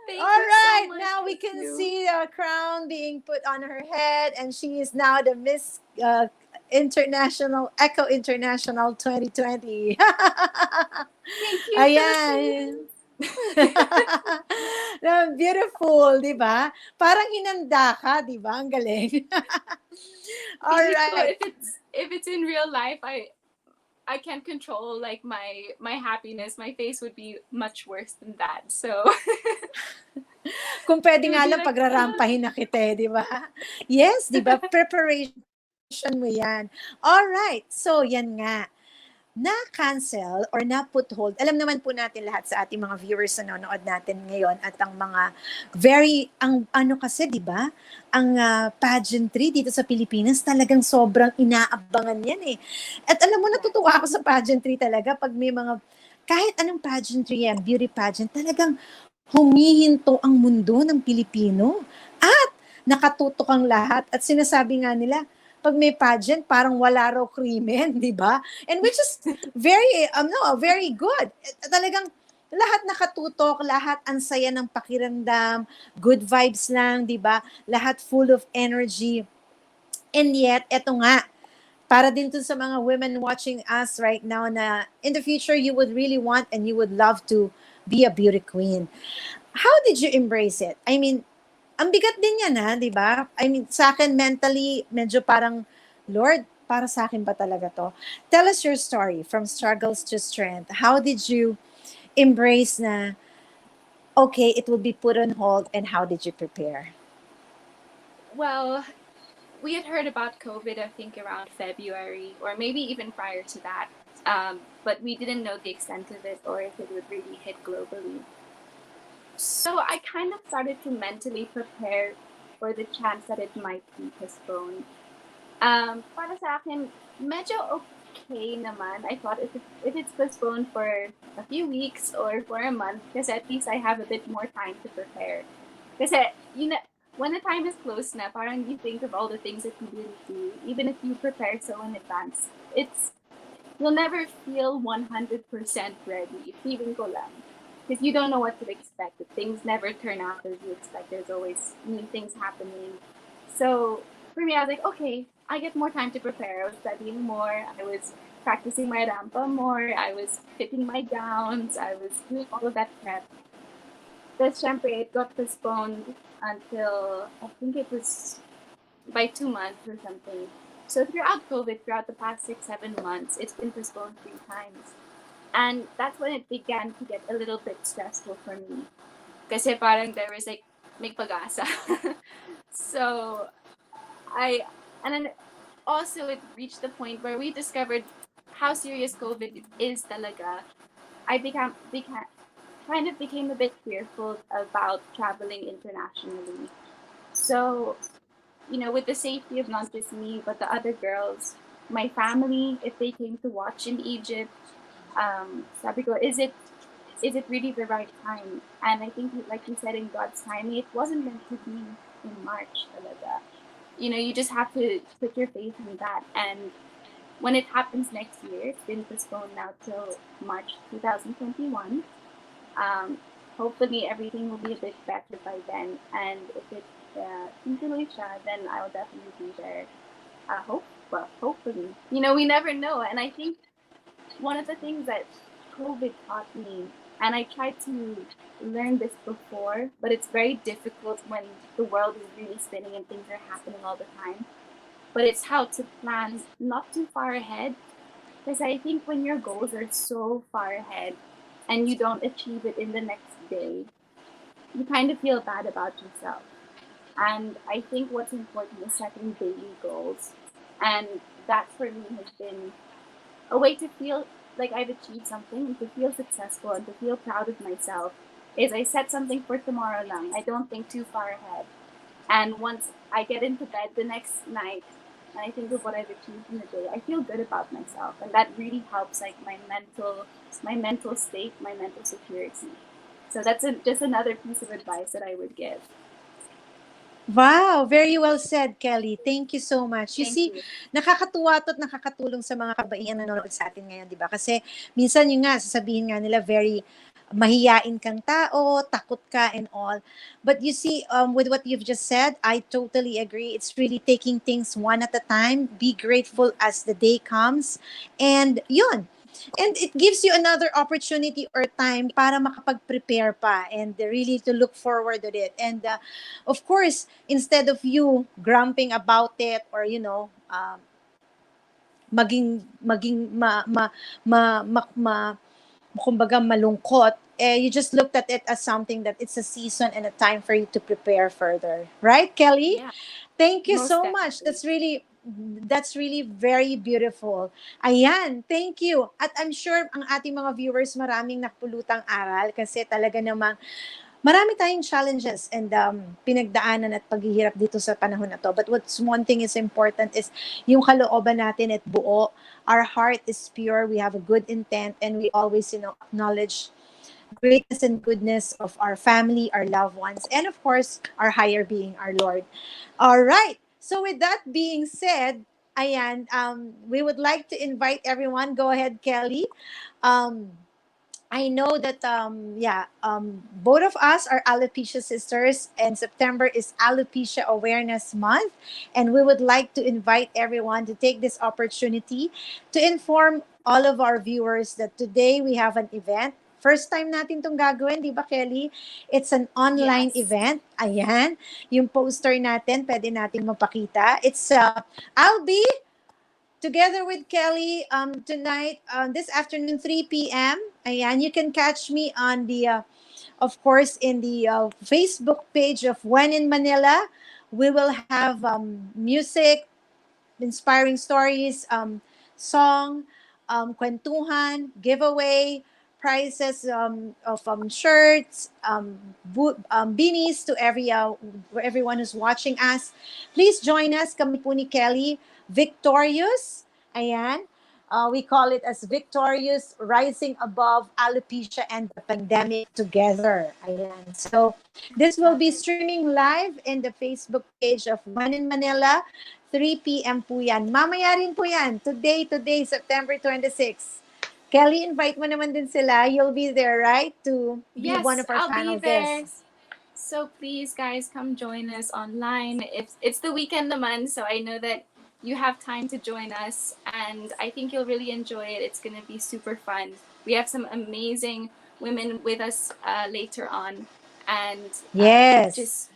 thank All you right, so much. now we Thank can you. see a crown being put on her head, and she is now the Miss Echo International 2020. Thank you, Ayan. Beautiful, di ba? Parang hinanda ka, di ba? Ang galing. All Feeling ko, right. if it's in real life, I can't control like my happiness. My face would be much worse than that. So Kung pwede it nga would be lang like, pagrarampahin na kita, di ba? Yes, di ba? Preparation mo yan. All right. So, yan nga. Na-cancel or na-put hold. Alam naman po natin lahat sa ating mga viewers na nanonood natin ngayon at ang mga kasi, di ba? Ang pageantry dito sa Pilipinas, talagang sobrang inaabangan yan eh. At alam mo, natutuwa ako sa pageantry talaga pag may mga, kahit anong pageantry yan, beauty pageant, talagang humihinto ang mundo ng Pilipino at nakatutok ang lahat at sinasabi nga nila pag may pageant parang wala raw krimen, di ba? And which is very good. Talagang lahat nakatutok, lahat ang saya ng pakiramdam, good vibes lang, di ba? Lahat full of energy. And yet, eto nga, para din to sa mga women watching us right now na in the future you would really want and you would love to be a beauty queen. How did you embrace it? I mean, ang bigat din yan ha, di ba? I mean, sa akin mentally, medyo parang, Lord, para sa akin ba talaga to? Tell us your story from struggles to strength. How did you embrace na, okay, it will be put on hold, and how did you prepare? well, we had heard about COVID, I think, around February, or maybe even prior to that. But we didn't know the extent of it or if it would really hit globally. So I kind of started to mentally prepare for the chance that it might be postponed. Para sa akin, medyo okay naman. I thought if it's postponed for a few weeks or for a month, because at least I have a bit more time to prepare. Kasi, when the time is close na, parang you think of all the things that you didn't do, even if you prepare so in advance. You'll never feel 100% ready, feeling ko lang. Because you don't know what to expect. If things never turn out as you expect, there's always new things happening. So for me, I was like, okay, I get more time to prepare. I was studying more. I was practicing my rampa more. I was fitting my gowns. I was doing all of that prep. This syempre, it got postponed until, I think it was by 2 months or something. So throughout COVID, throughout the past 6-7 months, it's been postponed 3 times. And that's when it began to get a little bit stressful for me. Kasi parang there was like make pag-asa. So I and then also it reached the point where we discovered how serious COVID is talaga. I became kind of became a bit fearful about traveling internationally. So, with the safety of not just me, but the other girls, my family, if they came to watch in Egypt, sabi ko, is it really the right time? And I think, like you said, in God's timing, it wasn't meant to be in March talaga. You just have to put your faith in that. And when it happens next year, it's been postponed now till March 2021. Um, Hopefully everything will be a bit better by then. And if it tuloy siya, then I'll definitely be there. Hopefully. We never know. And I think one of the things that COVID taught me, and I tried to learn this before, but it's very difficult when the world is really spinning and things are happening all the time. But it's how to plan not too far ahead. Because I think when your goals are so far ahead and you don't achieve it in the next day, you kind of feel bad about yourself. And I think what's important is setting daily goals. And that for me has been a way to feel like I've achieved something and to feel successful and to feel proud of myself is I set something for tomorrow lang. I don't think too far ahead. And once I get into bed the next night and I think of what I've achieved in the day, I feel good about myself. And that really helps like my mental state, my mental security. So that's just another piece of advice that I would give. Wow, very well said, Kelly. Thank you so much. You Thank see, you. nakakatuwa to at nakakatulong sa mga kabaihan na nanonood sa atin ngayon, di ba? Kasi minsan yun nga, sasabihin nga nila, very mahiyain kang tao, takot ka and all. But you see, with what you've just said, I totally agree. It's really taking things one at a time. Be grateful as the day comes. And yun, and it gives you another opportunity or time para makapag-prepare pa and really to look forward to it. And of course, instead of you grumping about it or maging kumbaga malungkot, you just looked at it as something that it's a season and a time for you to prepare further, right, Kelly? Yeah, Thank you most so much. definitely. That's really very beautiful. Ayan, thank you. At I'm sure ang ating mga viewers maraming napulutang aral kasi talaga namang marami tayong challenges and pinagdaanan at paghihirap dito sa panahon na to. But what's one thing is important is yung kalooban natin at buo. Our heart is pure. We have a good intent and we always, acknowledge greatness and goodness of our family, our loved ones, and of course, our higher being, our Lord. All right. So with that being said, ayan, we would like to invite everyone. Go ahead, Kelly. Um, I know that both of us are alopecia sisters, and September is Alopecia Awareness Month, and we would like to invite everyone to take this opportunity to inform all of our viewers that today we have an event. First time natin tong gagawin, di ba, Kelly? It's an online Yes. event. Ayan, yung poster natin, pwede nating mapakita. I'll be together with Kelley tonight, this afternoon, 3 p.m. Ayan, you can catch me on of course, in the Facebook page of When in Manila. We will have music, inspiring stories, song, kwentuhan, giveaway, prizes of shirts, beanies to everyone who's watching us. Please join us. Kami po ni Kelly, Victorious. Ayan. We call it as Victorious, Rising Above Alopecia and the Pandemic Together. Ayan. So this will Love be it. streaming live in the Facebook page of One in Manila. 3 p.m. po yan. Mamaya rin po yan. Today, September 26. Kelly, invite mo naman din sila. You'll be there, right? To be one Yes, of our I'll be panelists. there. So please, guys, come join us online. It's the weekend naman, so I know that you have time to join us, and I think you'll really enjoy it. It's gonna be super fun. We have some amazing women with us later on, and Yes. just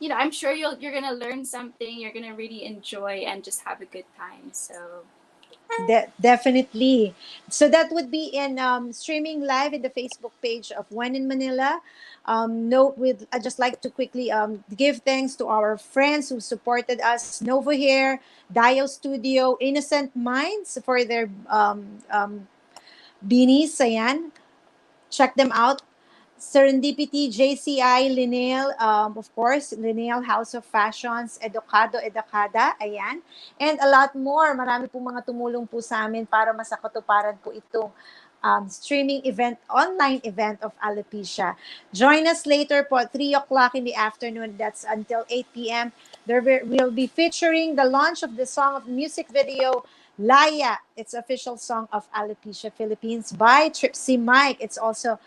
I'm sure you're gonna learn something. You're gonna really enjoy and just have a good time. So Definitely. So that would be in streaming live in the Facebook page of When in Manila. Note with I just like to quickly give thanks to our friends who supported us: Nova Hair, Dio Studio, Innocent Minds for their beanies. Ayan, check them out. Serendipity, JCI, Linnell, of course, Linnell House of Fashions, Educado, Educada, ayan. And a lot more. Marami po mga tumulong po sa amin para masakatuparan po itong streaming event, online event of Alopecia. Join us later po at 3 o'clock in the afternoon. That's until 8 p.m. There will be featuring the launch of the song of music video Laya, it's official song of Alopecia Philippines by Tripsy Mike. He's also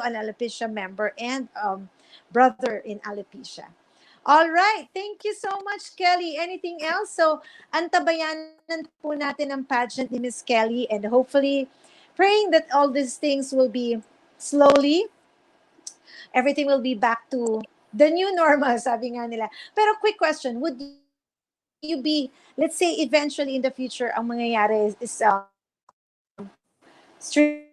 an Alopecia member and brother in Alopecia. All right, thank you so much, Kelley. Anything else? So, antabayanan po natin ang pageant ni Miss Kelley, and hopefully, praying that all these things will be slowly, everything will be back to the new normal, sabi nga nila. Pero quick question, would you be, let's say eventually in the future, ang mangyayari is streaming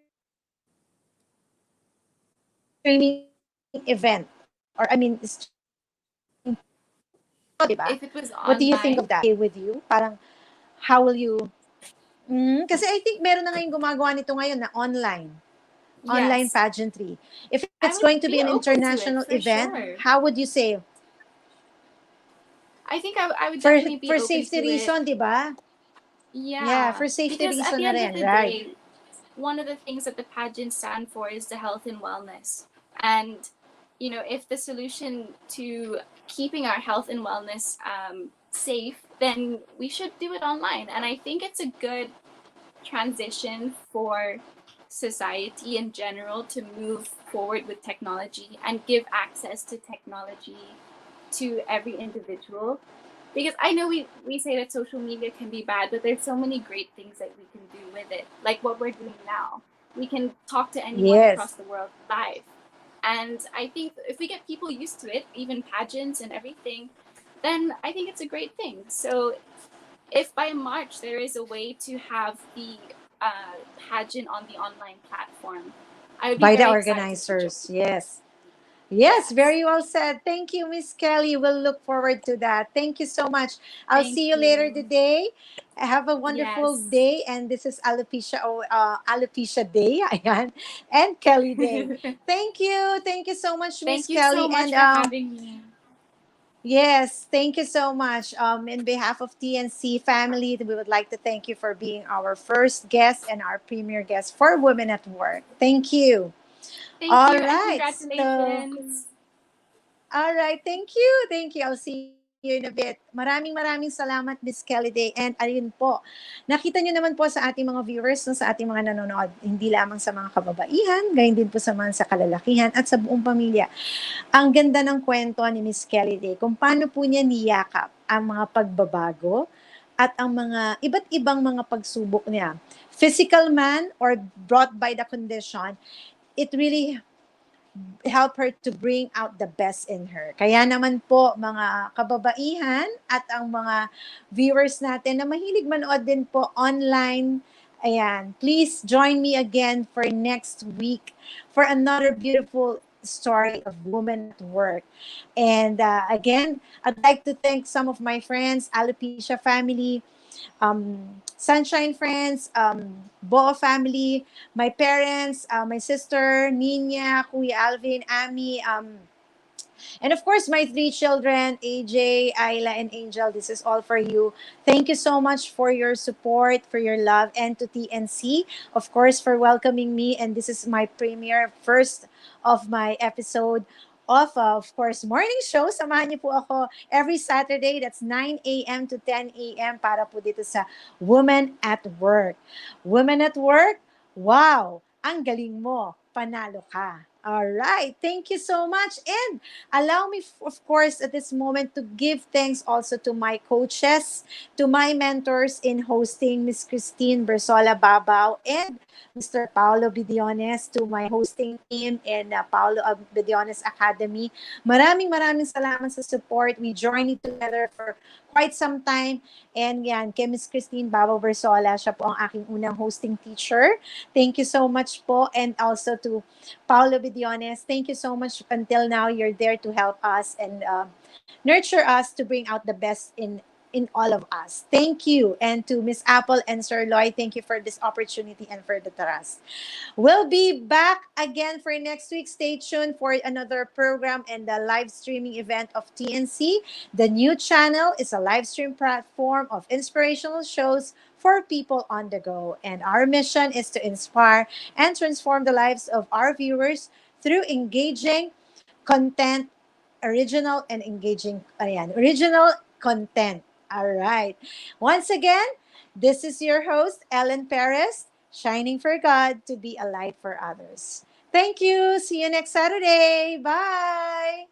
event, or I mean, streaming podcast, di ba? If it was What do you think of online, that? Okay with you? Parang, how will you, kasi I think meron na ngayong gumagawa nito ngayon na online yes, pageantry. If it's I going would to be an be open to international it for event, sure. how would you say? I think I would For definitely be for open safety to it. reason, di ba? Yeah, Yeah, for safety because at reason the na end of rin, the right? day, one of the things that the pageants stand for is the health and wellness. And, if the solution to keeping our health and wellness safe, then we should do it online. And I think it's a good transition for society in general to move forward with technology and give access to technology to every individual, because I know we say that social media can be bad, but there's so many great things that we can do with it, like what we're doing now. We can talk to anyone across Yes. the world live. And I think if we get people used to it, even pageants and everything, then I think it's a great thing. So if by March there is a way to have the pageant on the online platform, I would be By the very excited to join. organizers, yes. Yes, Yes. very well said. Thank you, Miss Kelley. We'll look forward to that. Thank you so much. I'll Thank see you later you. today. Have a wonderful Yes. day. And this is Alopecia Day, ayan, and Kelly Day. Thank you. Thank you so much, Miss Thank you so Kelly. much And for having me. yes, thank you so much. In behalf of TNC family, we would like to thank you for being our first guest and our premier guest for Women at Work. Thank you. Thank All you and right. So, congratulations. all right. Thank you. Thank you. I'll see you in a bit. Maraming salamat, Miss Kelly Day. And ayun po, nakita nyo naman po sa ating mga viewers, no, sa ating mga nanonood, hindi lamang sa mga kababaihan, gayon din po sa mga sa kalalakihan at sa buong pamilya. Ang ganda ng kwento ni Miss Kelly Day kung paano po niya niyakap ang mga pagbabago at ang mga iba't ibang mga pagsubok niya. Physical man or brought by the condition, it really help her to bring out the best in her. Kaya naman po mga kababaihan at ang mga viewers natin na mahilig manood din po online, ayan, please join me again for next week for another beautiful story of women at work. And again, I'd like to thank some of my friends, Alopecia family, Sunshine Friends, Boa family, my parents, my sister, Nina, Kuya Alvin, Ami, and of course, my three children, AJ, Ayla, and Angel. This is all for you. Thank you so much for your support, for your love, and to TNC, of course, for welcoming me. And this is my premiere, first of my episode of course, morning show. Samahan niyo po ako every Saturday. That's 9 a.m. to 10 a.m. para po dito sa Women at Work. Women at Work, wow! Ang galing mo. Panalo ka. All right. Thank you so much. And allow me, of course, at this moment to give thanks also to my coaches, to my mentors in hosting, Miss Christine Bersola Babao and Mr. Paolo Bidiones, to my hosting team in Paolo Bidiones Academy. Maraming salamat sa support. We journeyed together for quite some time. And yan, kay Miss Christine Babao Bersola, siya po ang aking unang hosting teacher. Thank you so much po. And also to Paolo Bidiones, thank you so much. Until now, you're there to help us and nurture us to bring out the best in all of us. Thank you. And to Miss Apple and Sir Lloyd, thank you for this opportunity and for the trust. We'll be back again for next week. Stay tuned for another program and the live streaming event of TNC. The new channel is a live stream platform of inspirational shows for people on the go. And our mission is to inspire and transform the lives of our viewers through engaging content, original and engaging, original content. All right. Once again, this is your host, Ellen Perez, shining for God to be a light for others. Thank you. See you next Saturday. Bye.